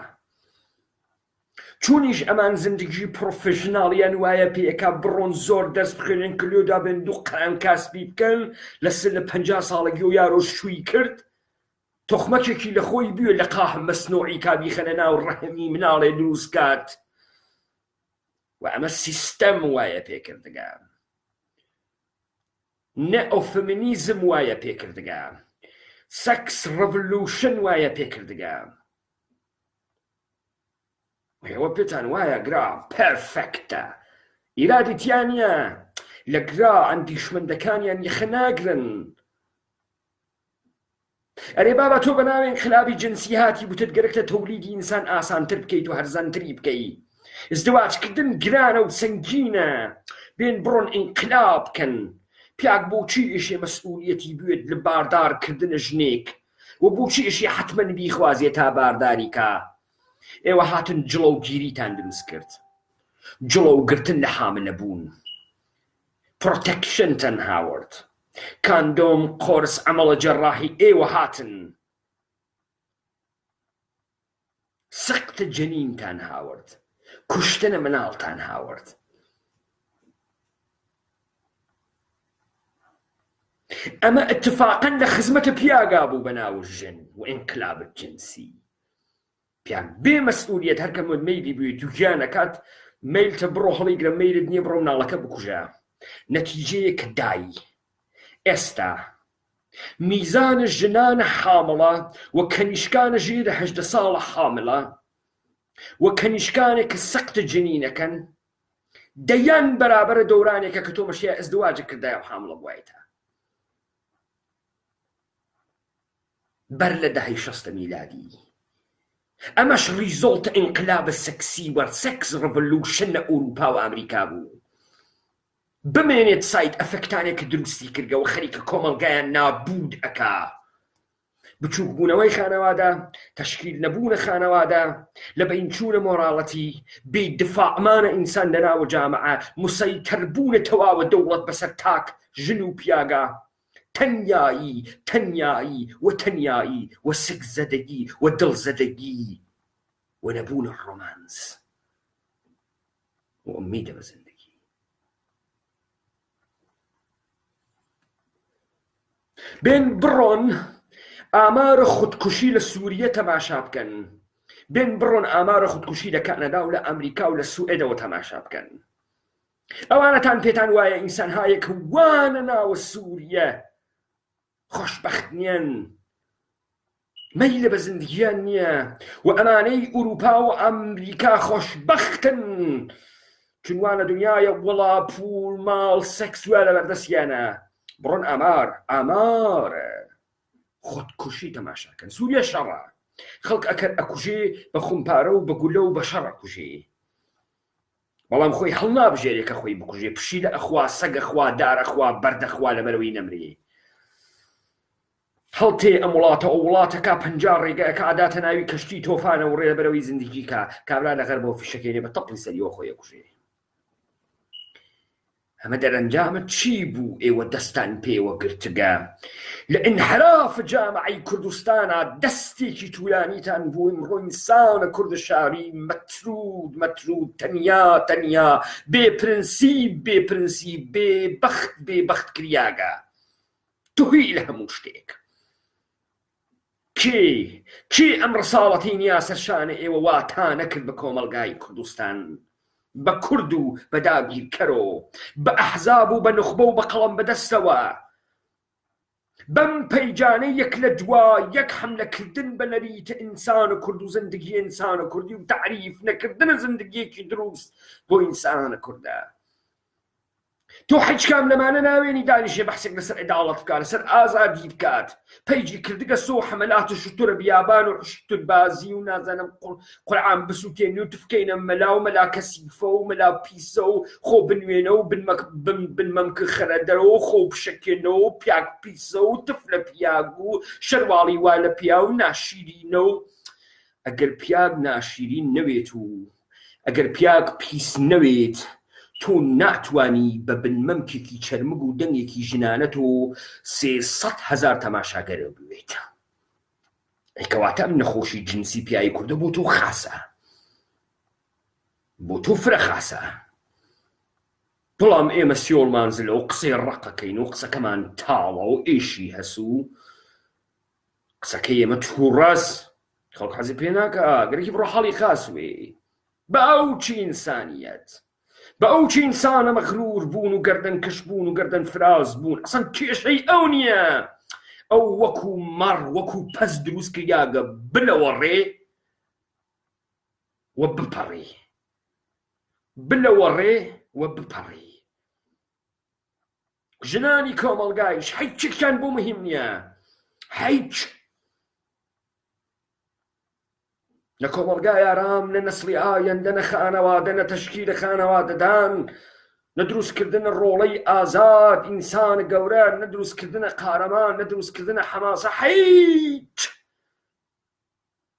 چونیش ئەمان زندگی پرۆفێژناڵیان وایە پێیەکا بڕۆن زۆر دەست بخێنن کلۆدا بن دوو قەران کاسبی بکەن لەسەر لە 50 ساڵەگی و یارۆ شووی کرد تۆخمەکێکی لە خۆی بوێ لە قاحم مەسنوعی کابیخەنە ناو ڕەحمی مناڵێ دروستکات و ئەمە سیستەم وایە پێکردگە نە ئەو فەمینیزم وایە پێکردگە سەکس ڕەڤلوشن وایە پێکردگە ئێوە پێتان وایە گرا پەرفەکتە ئیرادی تیانە لە گرا ئەندیشمەندەکانیان یەخە ناگرن ئەرێ بابە تۆ بە ناوێن انقلابی جنسی هاتی بوتت گەرەکتە تەولیدی ئینسان ئاسانتر بکەیت و هەرزانتری بکەیت ازدواجکردن گرانە و سەنگینە بێن بڕۆن انقلاب بکەن پیاک بۆچی ئێشێ مەسئولیەتی بوێت لە باردارکردنە ژنێک و بۆچی ئێشێ حتمەن بیخوازێت تا بارداری کە ئێوە هاتن جڵەوگیریتان دروست کرد جڵەوگرتن لە حاملەبوون پڕۆتەکشنتان هاوەرد کاندۆم قۆرس ئەمەڵە جەڕاحی ئێوە هاتن سەقتە جەنینتان هاوەرد کوشتنە مناڵتان هاوەرد ئەمە اتفاقا لە خزمەتە پیاگا بوو بەناو ژن و ئینقلابە جنسی پیاک بێ مەسئولیەت هەر کەمت مەیلی بوێت و گیانەکات مەیلتە بڕۆ هەڵیگرە مەیلت نییە بڕۆ مناڵەکە بکوژە نەتیجەیە کە دایی ئێستا میزانە ژنانە حامڵە و کەنیشکانە ژێرە 18 ساڵە حامڵە و کەنیشکانێک کە سەقتە جنینەکەن دەیان بەرابەرە دەورانێکە کە تۆ مەشیە ئەزدواجە کردایە و حامڵە بوایتە بەر لە دەهەی 60 میلادی ئەمەش ریزۆڵتە ئینقلابە سەکسی وەرد سەکس ڕەڤەلوشن لە ئەوروپا و ئەمریکا بوو بمێنێت سایت ئەفەکتانێک کە دروستی کردگە و خەریکە کۆمەڵگایان نابود ئەکا بچووک بوونەوەی خانەوادە تەشکیل نەبوونە خانەوادە لە بەینچوونە مۆراڵەتی بێدفاعمانە ئینسان لەناوە جامعە مسەیتەربوونە تەواوە دەوڵەت بەسەر تاک ژن و پیاگە تەنیایی و تەنیایی و سکزەدەگی و دڵزەدەگی و نەبوونە ڕۆمانس و ئومیدە بە زندگی بێن بڕۆن ئامارە خودکوشی لە سووریە تەماشا بکەن بێن بڕۆن ئامارە خودکوشی لە کەنەدا و لە ئەمریکا و لە سوئێدەوە تەماشا بکەن ئەوانەتان پێتان وایە ئینسانهایەک وانە ناوە سووریە خۆشبەخت نیەن مەیلە بە زندگیان نییە و ئەمانەی ئوروپا و ئەمریکا خۆشبەختن چونوانە دنیاە وڵا پوڵ ماڵ سەکسوە لە بەردەستیانە بڕۆن ئامار خۆتکوشی تەماشاکەن. سووریا شەڕە، خەڵک ئەکەر ئەکوژێ بە خومپارە و بە گولە و بە شەڕ ئەکوژێ، بەڵام خۆی هەڵنابژێرێ کە خۆی بکوژێ، پشی لە ئەخوا، سەگەخوا، دارەخوا، بەردەخوا لەبەرەوەی نەمرێ. هەڵتێ ئەم وڵاتە ئەو وڵاتەکە 50 ڕێگەیەکە ئاداتە ناوی کەشتی تۆفانە و ڕێ لەبەرەوەی زیندگیکە، کابرا لەغەر بۆ فیشەکێنێ بە تەپڵی سەریەوە خۆی ئەکوژێ. ئەمە دەرەنجامە چی بوو ئێوە دەستان پێوە گرتگە؟ لە ئینحراف جامعەی کوردستانە دەستێکی توولانیتان بوو. ئەمڕۆ ئینسانە کوردە شاری مەترود تەنیا بێپرنسیب بێبەخت کریاگە توهی لە هەموو شتێک. کێ ئەم ڕساڵەتی نیا سەرشانە ئێوە واتان نەکرد بە کۆمەلگای کوردستان، بە کورد و بە داگیرکەرۆ، بە ئەحزاب و بە نخبە و بە قەڵەم بەدەستەوە، بەم پەیجانەی یەک لە دوای یەک حملەکردن بە نەریتە ئینسانە کورد و زندگی ئینسانە کوردی و تعریف نەکردنە زندگیەکی دروست بۆ ئینسانە کوردە. تۆ هیچ کام لەمانە ناوێنی دانیشێ بەحسێک لەسەر عەداڵەت بکات، لەسەر ئازادی بکات، پەیجی کردگە سۆ حەمەلات و شتورە بیابان و شتور بازی و نازانم قورعان بسووتێنی و تفکەینە مەلا و مەلا کەسیفە و مەلا پیسە و خۆ بنوێنە و بنمەمکە خەرەدەرەوە و خۆ بشەکێنەوە و پیاک پیسە و تفلە پیاگ و شەرواڵی وا لە پیا و ناشیرینە و ئەگەر پیاگ ناشیرین نەوێت و ئەگەر پیاگ پیس نەوێت تۆ ناتوانی بە بنمەمکێکی چەرمگ و دەنگێکی ژنانەت و 300,000 تەماشاگەرە بوێت. ئەیکەواتە ئەم نەخۆشی جنسی پیاوی کوردە بۆ تۆ خاسە، بۆ تۆ فرە خاسە. بەڵام ئێمە سیۆڵمانزلە و قسەی ڕقەکەین و قسەکەمان تاڵە و ئێشی هەسوو، قسەکەی ئێمە تووڕەس خەڵک حەزی پێ ناکە، گەرەکی بڕۆ حەڵی خاسوێ بە ئەو چی ئینسانیەت، بە ئەو چی ئینسانە مەغرور بوون و گەردەن کەش بوون و گەردەن فراز بوون. ئەسەن کێشەی ئەو نییە. ئەو وەکو مەڕ وەکو پەس دروست کردیاگە بلەوە ڕێ وە بپەڕی، بلەوە ڕێ وە بپەڕی. ژنانی کۆمەڵگایش هیچێکیان بۆ مهم نییە، هیچ لە کۆمەڵگای ئارام، نە نەسڵی ئایەندە، نە خانەوادە، نە تەشکیلە خانەوادەدان، نە دروستکردنە ڕۆڵەی ئازاد ئینسانە گەورە، نە دروستکردنە قارەمان، نە دروستکردنە حەماسە، هیچ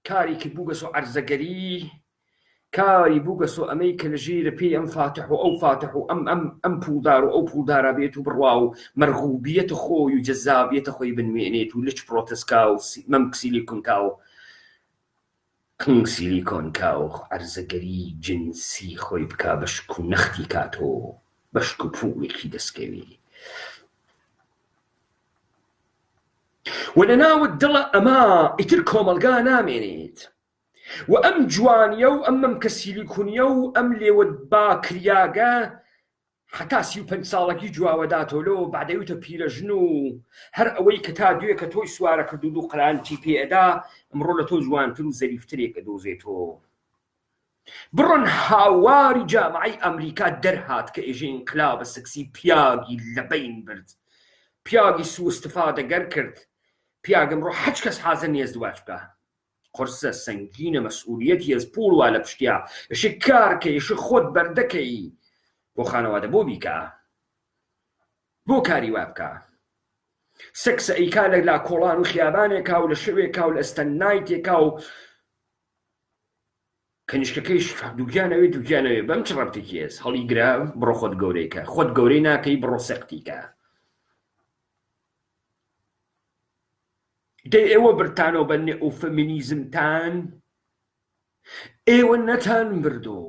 کاری کرد بوو گەسۆ عەرزەگەری، کاری بوو گەسۆ ئەمەی کە لە ژێرە پێی ئەم فاتح و ئەو فاتح و ئەم پوڵدار و ئەو پوڵدارە بێت و بڕوا و مەرغوبیەتە خۆی و جەزابیەتە خۆی بنوێنێت و لچ پرۆتسکا و مەمک سیلیکۆنکا و قنگ سیلیکۆنکا و عەرزەگەری جنسی خۆی بکا بەشک و نەختی کاتۆ بەشک و پوڵێکی دەستکەوی. و لە ناوت دڵە ئەما ئیتر کۆمەلگا نامێنێت و ئەم جوانیە و ئەم مەمکە سیلیکۆنیە و ئەم لێوت با کریاگە حتا 35 ساڵێکی جواوەداتۆلۆ بعدەویتە پیرەژن و هەر ئەوەی کە تا دوێ کە تۆی سوارە کرد و قەرانتی پێئەدا ئەمڕۆ لە تۆ جوانتر و زەریفترێکە دۆزێتەوە. بڕۆن هاواری جامعەی ئەمریکا دەرهات کە ئێژە ئینقلابە سەکسی پیاگی لەبەین برد، پیاگی سوءاستفادەگەر کرد. پیاگ ئەمڕۆ هیچ کەس حازر نییە ئەزدواج بکە، قورسە سەنگینە، مەسئولیەتی هەز، پوڵ وا لە پشتیا، ئێشە کارکە، ئێشە خۆت بەردەکەی بۆ خانەوادە بۆ بیکە، بۆ کاری وا بکە. سەکسە ئەیکا لە لاکۆڵان و خیابانێکا و لە شەوێکا و لە ئەستەنایتێکا و کەنیشکەکەیش دووگیانەوێ بەم چ ڕەبتێکی هەست؟ هەڵی گرا بڕۆ خۆت گەورەیکە، خۆت گەورەی ناکەی بڕۆ سەختیکە. دەی ئێوە برتانەوە بە نێو فەمینیزمتان، ئێوە نەتان بردۆ،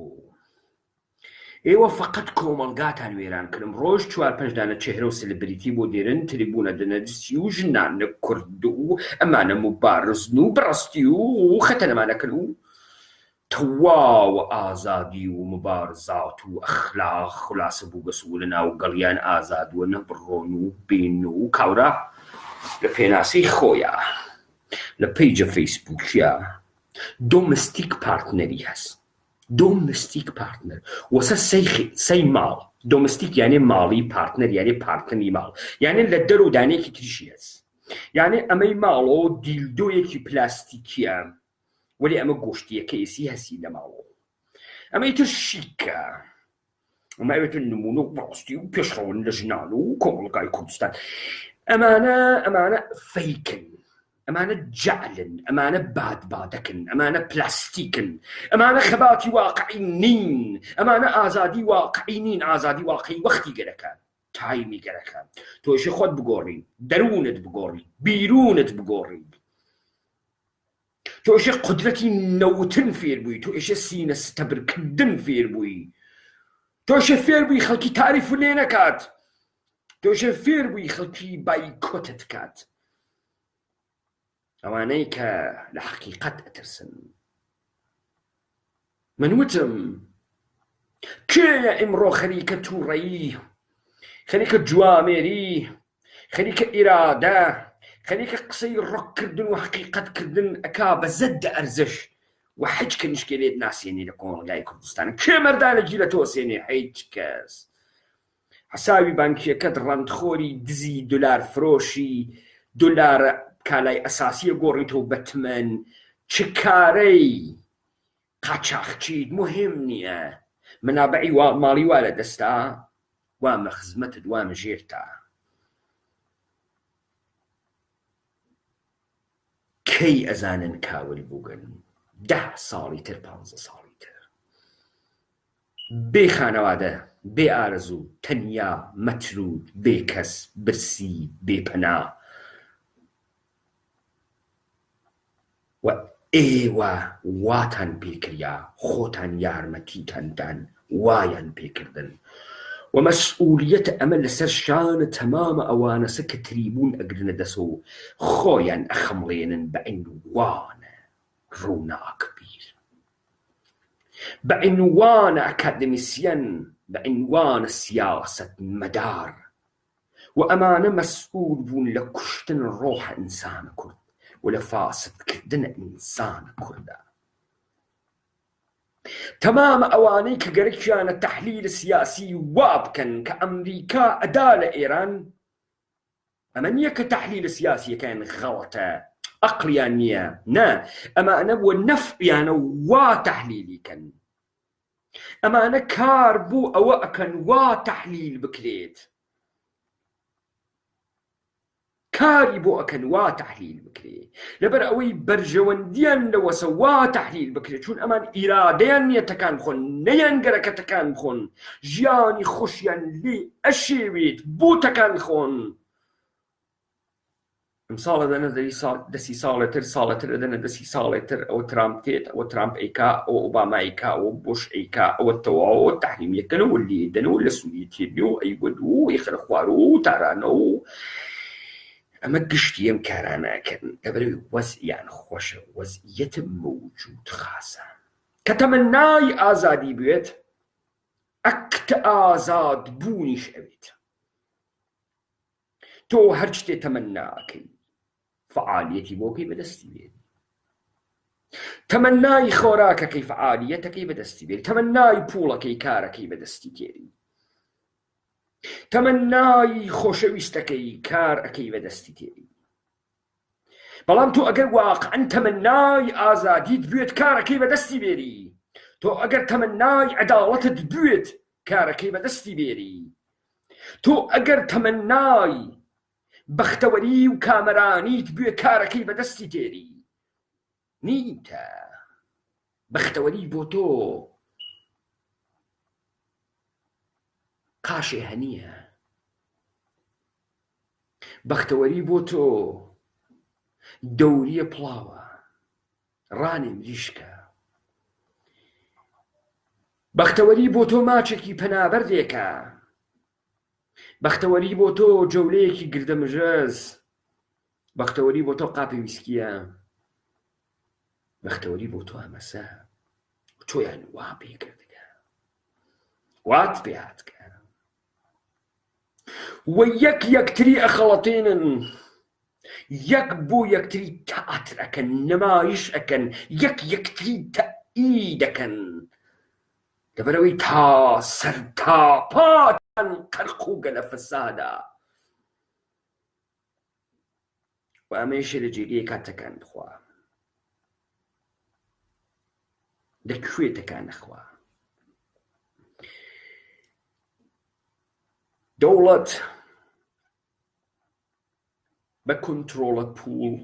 ئێوە فقط کۆمەلگاتان وێران کردم. ڕۆژ 4-5 دانە چێهرە و سلبریتی بۆ دێرن، تریبونە دەنەدیسی و ژنانە کورد و ئەمانە مبارزن و بڕستی و خەتەنەمانەکرد و تەواوە ئازادی و مبارزات و ئەخلاق خولاسە بوو گەسوو لە ناو گەڵیان ئازادووە، نەبڕۆن و بین و کاورە لە پێناسەی خۆیە لە پەیجە فەیسبووکیە دۆمەستیک پارتنەری هەست، دومستیک پارتنر وەسە سەی ماڵ دۆمستیک یعنی ماڵی پارتنەر یعنی پارتنی ماڵ یعنی لە دەر و دانەیەکی تریشی هەست یعنی ئەمەی ماڵەوە دیلدۆیەکی پلاستیکیە وەلی ئەمە گۆشتیەکەیسی هەسی لە ماڵەوە ئەمەی تر شیکە ئەمەوێتە نمونە و ڕاستی و پێشڕەون لە ژنان و کۆمەڵگای کوردستان ئەمانە فەیکن ئەمانە جعلن ئەمانە بادبادەکن ئەمانە پلاستیکن ئەمانە خەباتی واقعی نین ئەمانە ئازادی واقعی نین ئازادی واقعی وەختی گەرەکە تایمی گەرەکە تۆشی خۆت بگۆڕی دەروونت بگۆڕی بیرونت بگۆڕی تۆشی قودرەتی نەوتن فێر بووی تۆشی سینە ستەبرکردن فێر بووی تۆشی فێر بووی خەڵکی تاریف لێ نەکات تۆشی فێر بووی خەڵکی بایکۆتت کات ئەوانەی کە لە حەقیقەت ئەترسن من وتم کێیە ئیمڕۆ خەریکە تووڕەیی خەریکە جوامێری خەریکە ئیرادە خەریکە قسەی ڕۆککردن و حەقیقەتکردن ئەکا بە زەددە ئەرزش و حەج کە نیشکێنێت ناسێنی لە کۆمەڵگای کوردستان کێ مەردانەگی لە تۆ سێنێ هیچ کەس حساوی بانکیەکەت ڕەندخۆری دزی دولار فرۆشی دولار کالای ئەساسیە گۆڕیتەوە بە تمەن چ کارەی قاچاقچیت مهم نییە منابعی ماڵی وا لە دەستا وامە خزمەتت وامە ژێرتا کەی ئەزانن کاول بووگن 10 ساڵی تر 15 ساڵی تر بێ خانەوادە بێ ئارەزوو تەنیا مەترود بێ کەس برسی بێپەنا و ئێوە واتان پێکریا خۆتان یارمەتیتاندان وایان پێکردن و مەسئولیەتە ئەمە لەسەر شانە تەمامە ئەوانەسە کە تریبوون ئەگرنە دەسە و خۆیان ئەخەمڵێنن بە عنوانە ڕووناک بیر بە عنوانە ئەکادمیسیەن بە عنوانە سیاسەت مەدار و ئەمانە مەسئول بوون لە کوشتن ڕۆحە ئینسانە کورد و لە فاسدکردنە ئینسانە کوردە تەمامە ئەوانەی کە گەرەکیانە تەحلیل سیاسی وا بکەن کە ئەمریکا ئەدا لە ئێران ئەمە نییە کە تەحلیل سیاسیەکەیان غەڵەتە ئەقلیان نییە نا ئەمانە بۆ نەفعیانە وا تەحلیلیکەن ئەمانە کار بوو ئەوە ئەکەن وا تەحلیل بکرێت کاری بۆ ئەکەن وا تەحلیل بکرێ لەبەر ئەوەی بەرژەوەندیان لەوەسە وا تەحلیل بکرێت چون ئەمان ئیرادەیان نییە تەکان بخۆن نەیان گەرەکە تەکان بخۆن ژیانی خۆشیان لێ ئەشێوێت بۆ تەکان خۆن ئەم ساڵە دەنە دەسی ساڵێتر ساڵەتر دەنە دەسی ساڵێتر ئەوە ترامپ تێت ئەوە ترامپ ئەیکا ئەوە ئۆبامایکا ئەوە بۆش ئەیکا ئەوە تەواوە تەحریمیەکەنەوە لێدەنەوە لە سووری تێبی و ئەیگوت و ئەیخرە خوار و تارانە و ئەمە گشتی ئەم کارانەکەن لەبەرەوەی وەزعیان خۆشە وەزعیەتە موجود خاسە کە تەمەنای ئازادی بێت ئەکتە ئازاد بوونیش ئەوێت تۆ هەر شتێ تەمەناکەی فعالیەتی بۆکەی بەدەستی بێت تەمەنای خۆراکەکەی فعالیەتەکەی بەدەستی بێت تەمەنای پوڵەکەی کارەکەی بەدەستی تێری تەمەنای خۆشەویستەکەی کار ئەەکەی بەدەستی تێری بەڵام تۆ ئەگەر واقعەن تەمەنای ئازادیت بێت کارەکەی بەدەستی بێری تۆ ئەگەر تەمەنای عەداڵەتت بێت کارەکەی بەدەستی بێری تۆ ئەگەر تەمەنای بەختەوەری و کامەرانیت بێت کارەکەی بەدەستی تێری نیتە بەختەوەری بۆ تۆ قاشێ هەنیە بەختەوەری بۆ تۆ دەوریە پڵاوە ڕانێ مریشکە بەختەوەری بۆ تۆ ماچێکی پەنابەردێکە بەختەوەری بۆ تۆ جەولەیەکی گردەمژەز بەختەوەری بۆ تۆ قاپی ویسکیە بەختەوەری بۆ تۆ ئەمەسە تۆیان وا پێکردگە وات پێ هاتکە و یەکتری ئەخەڵەتێنن یەک بۆ یەکتری تەئاتر ئەکەن نمایش ئەکەن یەکتری تەئید ئەکەن لەبەرەوەی تا سەر تاپاتان قەرق و گەلە فەسادە و ئەمەیشە لە جێگەی کاتەکان بخوا لەکوێتەکان نەخوا دەوڵەت بە کۆنتڕۆڵە پوڵ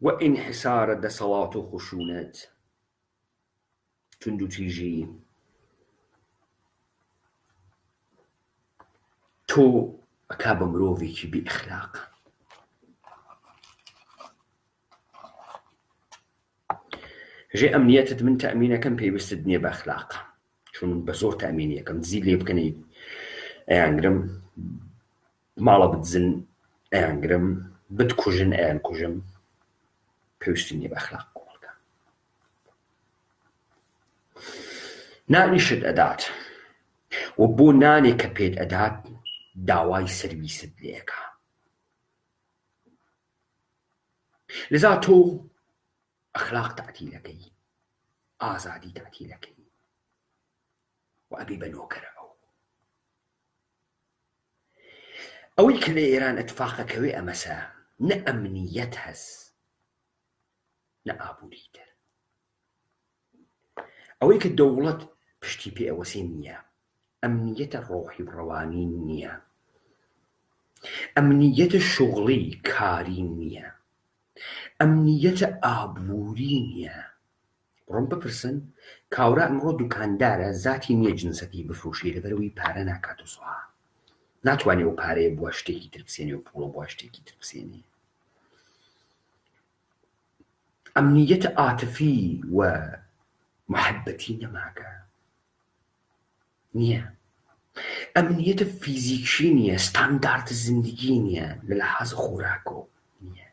و ئینحسارە دەسەڵات و خشونەت تند و تیژی تۆ ئەکا بە مرۆڤێکی بی ئەخلاق ژێ ئەمنیەتت من تەمینەکەم پێویستت نییە بە ئەخلاق چون بە زۆر تەمینیەکەم دزی لێ بکەنی ئەیانگرم ماڵە بدزن ئەیانگرم بتکوژن ئەیان کوژم پێویستی نییە بە ئەخلاق کۆڵەکە نانیشت ئەدات و بۆ نانێک کە پێت ئەدات داوای سەرویست لێەکە لەذا تۆ ئەخلاق تەعتیلەکەی ئازادی تەعتیلەکەی و ئەبێ بە نۆکەرە ئەوەی کە لە ئێران ئەتفاقەکەوێ ئەمەسە نە ئەمنیەت هەست نە ئابووری تر ئەوەی کە دەوڵەت پشتی پێ ئەوەسێ نییە ئەمنیەتە ڕۆحی ڕەوانی نییە ئەمنیەتە شوغڵی کاری نییە ئەمنیەتە ئابووری نییە ڕۆم بپرسن کاورە ئەمڕۆ دوکاندارە زاتی نییە جنسەتی بفرۆشی لەبەرەوەی پارە ناکات و سوها ناتوانێ و پارەیە بووە شتێکی تر بسێنێ و پوڵە بووە شتێکی تر بسێنێ ئەمنیەتە عاتفی و محەبەتی نەماکە نییە ئەمنیەتە فیزیکشی نییە ستاندارد زیندگی نییە لە لەحاز خۆراکۆ نییە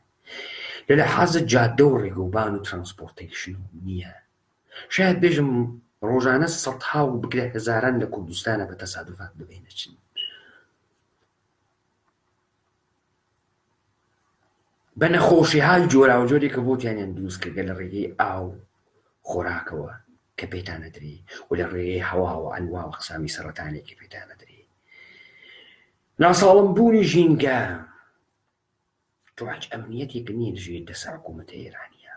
لە لەحاز جادە و ڕێگەوبان و ترانسپۆرتیشن نییە شاید بێژم ڕۆژانە سەدها و بگرە هەزاران لە کوردستانە بە تەسادوفات ببینەچن بە نەخۆشیهای جۆرا و جۆرێکە بۆتیانیان دروست کردە لە ڕێگەی ئاو خۆراکەوە کە پێتانە درێ و لە ڕێگەی هەوا و ئەنوا و قسامی سەرەتانێکی پێتانە درێ ناساڵم بوونی ژینگە تۆ هیچ ئەمنیەتێک نییە لەژێر دەسە حکوومەتە ئێرانیە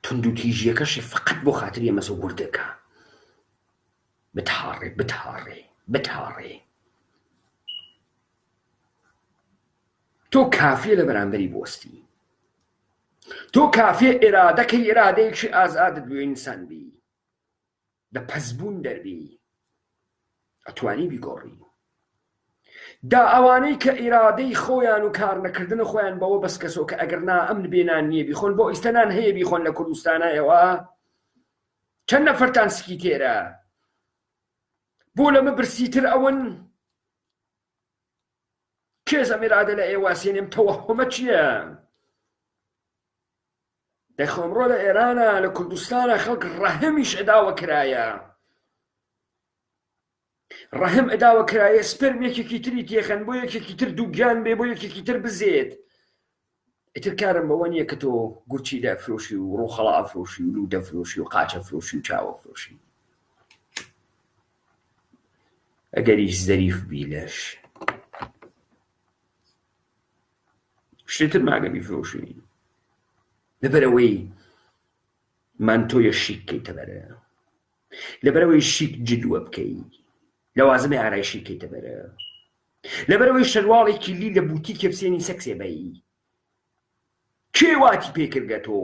تند و تیژیەکەشی فقط بۆ خاتری ئەمەسە وردەکە بتهاڕێ بتهاڕێ بتهاڕێ تۆ کافیە لە بەرامبەری بۆستی تۆ کافیە ئێرادەکەی ئێرادەیەکی ئازادت بوێ ئینسان بی لە پەسبوون دەربی ئەتوانی بیگۆڕی دا ئەوانەی کە ئێرادەی خۆیان و کار نەکردن خۆیان بەوە بەس کەسۆ کە ئەگەر نا ئەمن بێنان نییە بیخۆن بۆ ئیستەنان هەیە بیخۆن لە کوردستانایەوە چەند نەفەرتان سکی تێرە بۆ لەمە برسیتر ئەوەن کێز ئەم ئێرادە لە ئێواسێنێم تەوەهمە چییە دەخۆمڕۆ لە ئێرانە لە کوردستانە خەڵک ڕەهمیش ئەداوە کرایە ڕەهم ئەداوە کرایە سپەرمێکێکی تری تێخەن بۆ یەکێکی تر دووگیان بێ بۆ یەکێکی تر بزێت ئیتر کارم بەوە نییە کە تۆ گوچی دەفرۆشی و ڕووخەڵا ئەفرۆشی و لوو دەفرۆشی و قاچە فرۆشی و چاوە فرۆشی ئەگەریش زەریف بی لەش شتێتر ماگە بیفرۆشی لەبەرەوەی مانتۆیە شیک کەیتە بەرە لەبەرەوەی شیک جدووە بکەی لەوازمە ئارایشی کەیتە بەرە لەبەرەوەی شەرواڵێکی لی لە بوتیکێ بسێنی سەکسێ بەی کێ واتی پێکردگە تۆ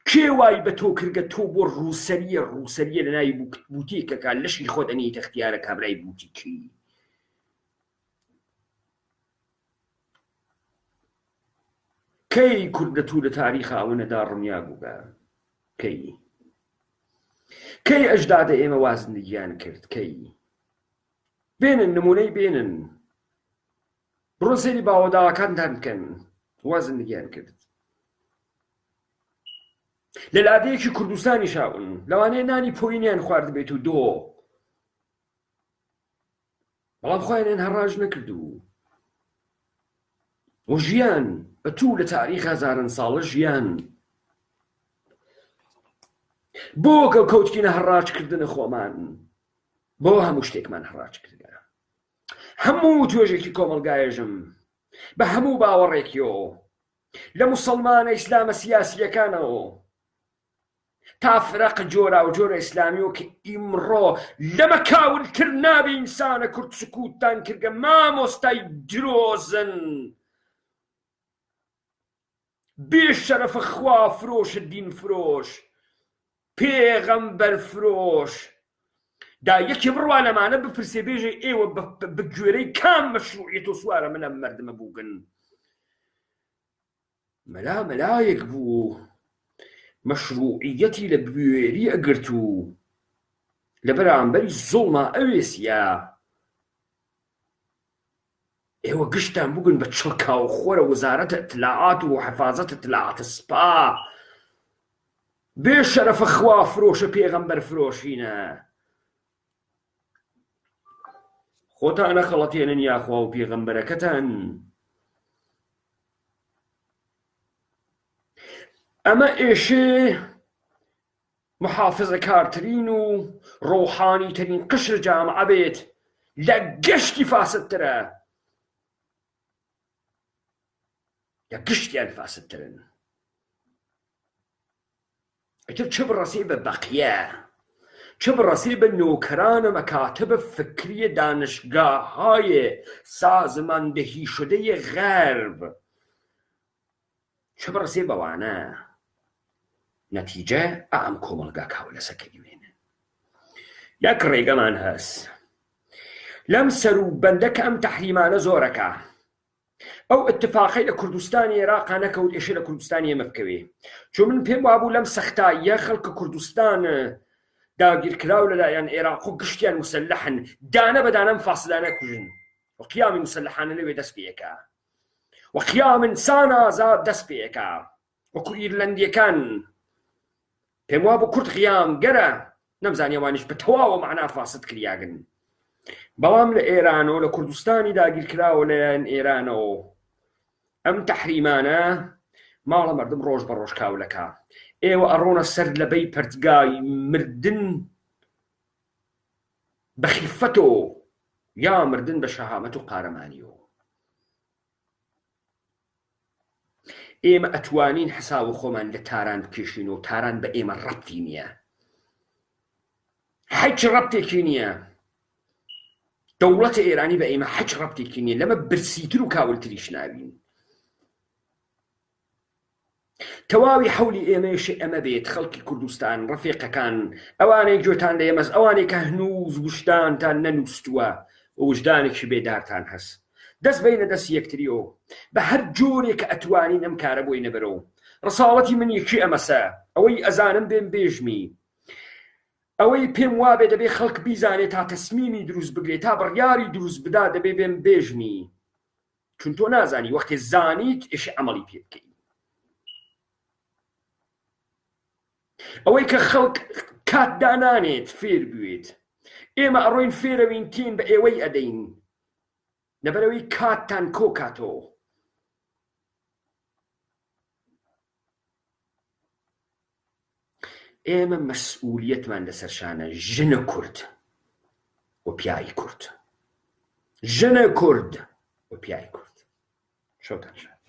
کێ وای بە تۆ کردگە تۆ بۆ ڕووسەریە لە ناوی بوتیکەکە لەشی خۆت ئەنێیتە اختیارە کابرای بوتیکی کەی کوردەتوو لە تاریخە ئەوەنەدا ڕوونیا بووگە کەی ئەجدادە ئێمە وا زندگیان کرد کەی بێنن نمونەی بێنن بڕۆ سەیری باوەداوەکانتان بکەن وا زندگیان کرد لە لادەیەکی کوردستانی شاون لەوانەیە نانی پۆینیان خوارد بێت و دۆ بەڵام خۆیانیان هەڕاژ نەکردو و ژیان بەتوو لە تاریخ هەزاران ساڵە ژیان بۆ کەوتکینە هەڕاجکردنە خۆمان بۆ هەموو شتێکمان هەڕاج کردە هەموو توێژێکی کۆمەلگایەژم بە هەموو باوەڕێکیەوە لە موسڵمانە ئیسلامە سیاسیەکانەوە تا فرق جۆرا و جۆرە ئیسلامیەوە کە ئیمڕۆ لەمە کاولتر نابێ ئینسانە کورد سکوتتان کردگە مامۆستای درۆزن بێشەرەفە خوا فرۆشە دین فرۆش پێغەمبەر فرۆش دا یەکی بڕوا لەمانە بپرسێ بێژێ ئێوە بە گوێرەی کام مەشروعیەت و سوارە منە مەردمە بووگن مەلایەک بوو مەشروعیەتی لە بوێری ئەگرت و لە بەرامبەری زوڵما ئەوێسیە ئێوە گشتان بووگن بە چڵکا و خۆرە وەزارەتە ئیطلاعات و حەفاظەتە ئیطلاعاتە سپا بێشەرەفە خوا فرۆشە پێغەمبەر فرۆشینە خۆتانە خەڵەتێنن یاخوا و پێغەمبەرەکەتان ئەمە ئێشێ محافظەکارترین و ڕۆحانیترین قشر جامعە بێت لە گەشتی فاسدترە لە گشتیان فاسدترن ئەتر چ بڕەسێ بە بەقیە چ بڕەسێ بە نۆکەرانە مەکاتبە فکریە دانشگاهایە سازماندەهی شدەیە غەرب چ بڕەسێ بەوانە نەتیجە ئەم کۆمەڵگا کاوە لەسەکەی وێنن یەک ڕێگەمان هەست لەم سەر و بەندەکە ئەم تەحریمانە زۆرەکە ئەو ئەتفاقەی لە کوردستانی عێراقا نەکەوت ئێشە لە کوردستانی ئێمە بکەوێ چۆن من پێم وابوو لەم سەختاییە خەڵکە کوردستان داگیرکراو لەلایەن عێراق و گشتیان موسەلەحن دانە بە دانە فاسدانە کوژن و قیامی موسەلەحانە لەوێ دەست پێیەکە و قیام ئینسان ئازاد دەست پێیەکە وەکو ئیرلەندیەکان پێم وابوو کورد قیام گەرە نەمزانی ئەوانیش بە تەواوە مەعنا فاسد کریاگن بەڵام لە ئێرانەوە لە کوردستانی داگیرکراوە لەلایەن ئێرانەوە ئەم تەحریمانە ماڵە مردم ڕۆژ بە ڕۆژ کاولەکە ئێوە ئەڕۆنە سەر لەبەی پەرتگای مردن بە خیفەتەوە یا مردن بە شەهامەت و قارەمانیەوە ئێمە ئەتوانین حساب خۆمان لە تاران بکێشین و تاران بە ئێمە ڕەبتی نییە هیچ ڕەبتێکی نییە دەوڵەتە ئێرانی بە ئێمە هیچ ڕەبتێکی نییە لەمە برسیتر و کاولتریش ناوین تەواوی حەولی ئێمەشی ئەمە بێت خەڵکی کوردستان ڕەفیقەکان ئەوانەی گوێتان لە ئێمەس ئەوانەی کە هنووز وشتانتان نەنووسووە و وجدانێکی بێدارتان هەست دەست بینە دەست یەکتریەوە بە هەر جۆرێک کە ئەتوانین ئەم کارە بۆی نەبەرەوە ڕساڵەتی من یەکی ئەمەسە ئەوەی ئەزانم بێم بێژمی ئەوەی پێم وابێ دەبێ خەڵک بیزانێت تا تەسمیمی دروست بگرێت تا بڕیاری دروست بدا دەبێ بێم بێژمی چون تۆ نازانی وەختی زانیت ئێشە ئەمەڵی پێ بکەیت ئەوەی کە خەڵک کات دانانێت فێر بوێت ئێمە ئەڕۆین فێرەوین تین بە ئێوەی ئەدەین لەبەرەوەی کاتتان کۆ کاتەوە ئێمە مەسئولیەتمان لەسەرشانە ژنە کورد و پیاوی کورد ژنە کورد و پیاوی کورد شەوتان شاد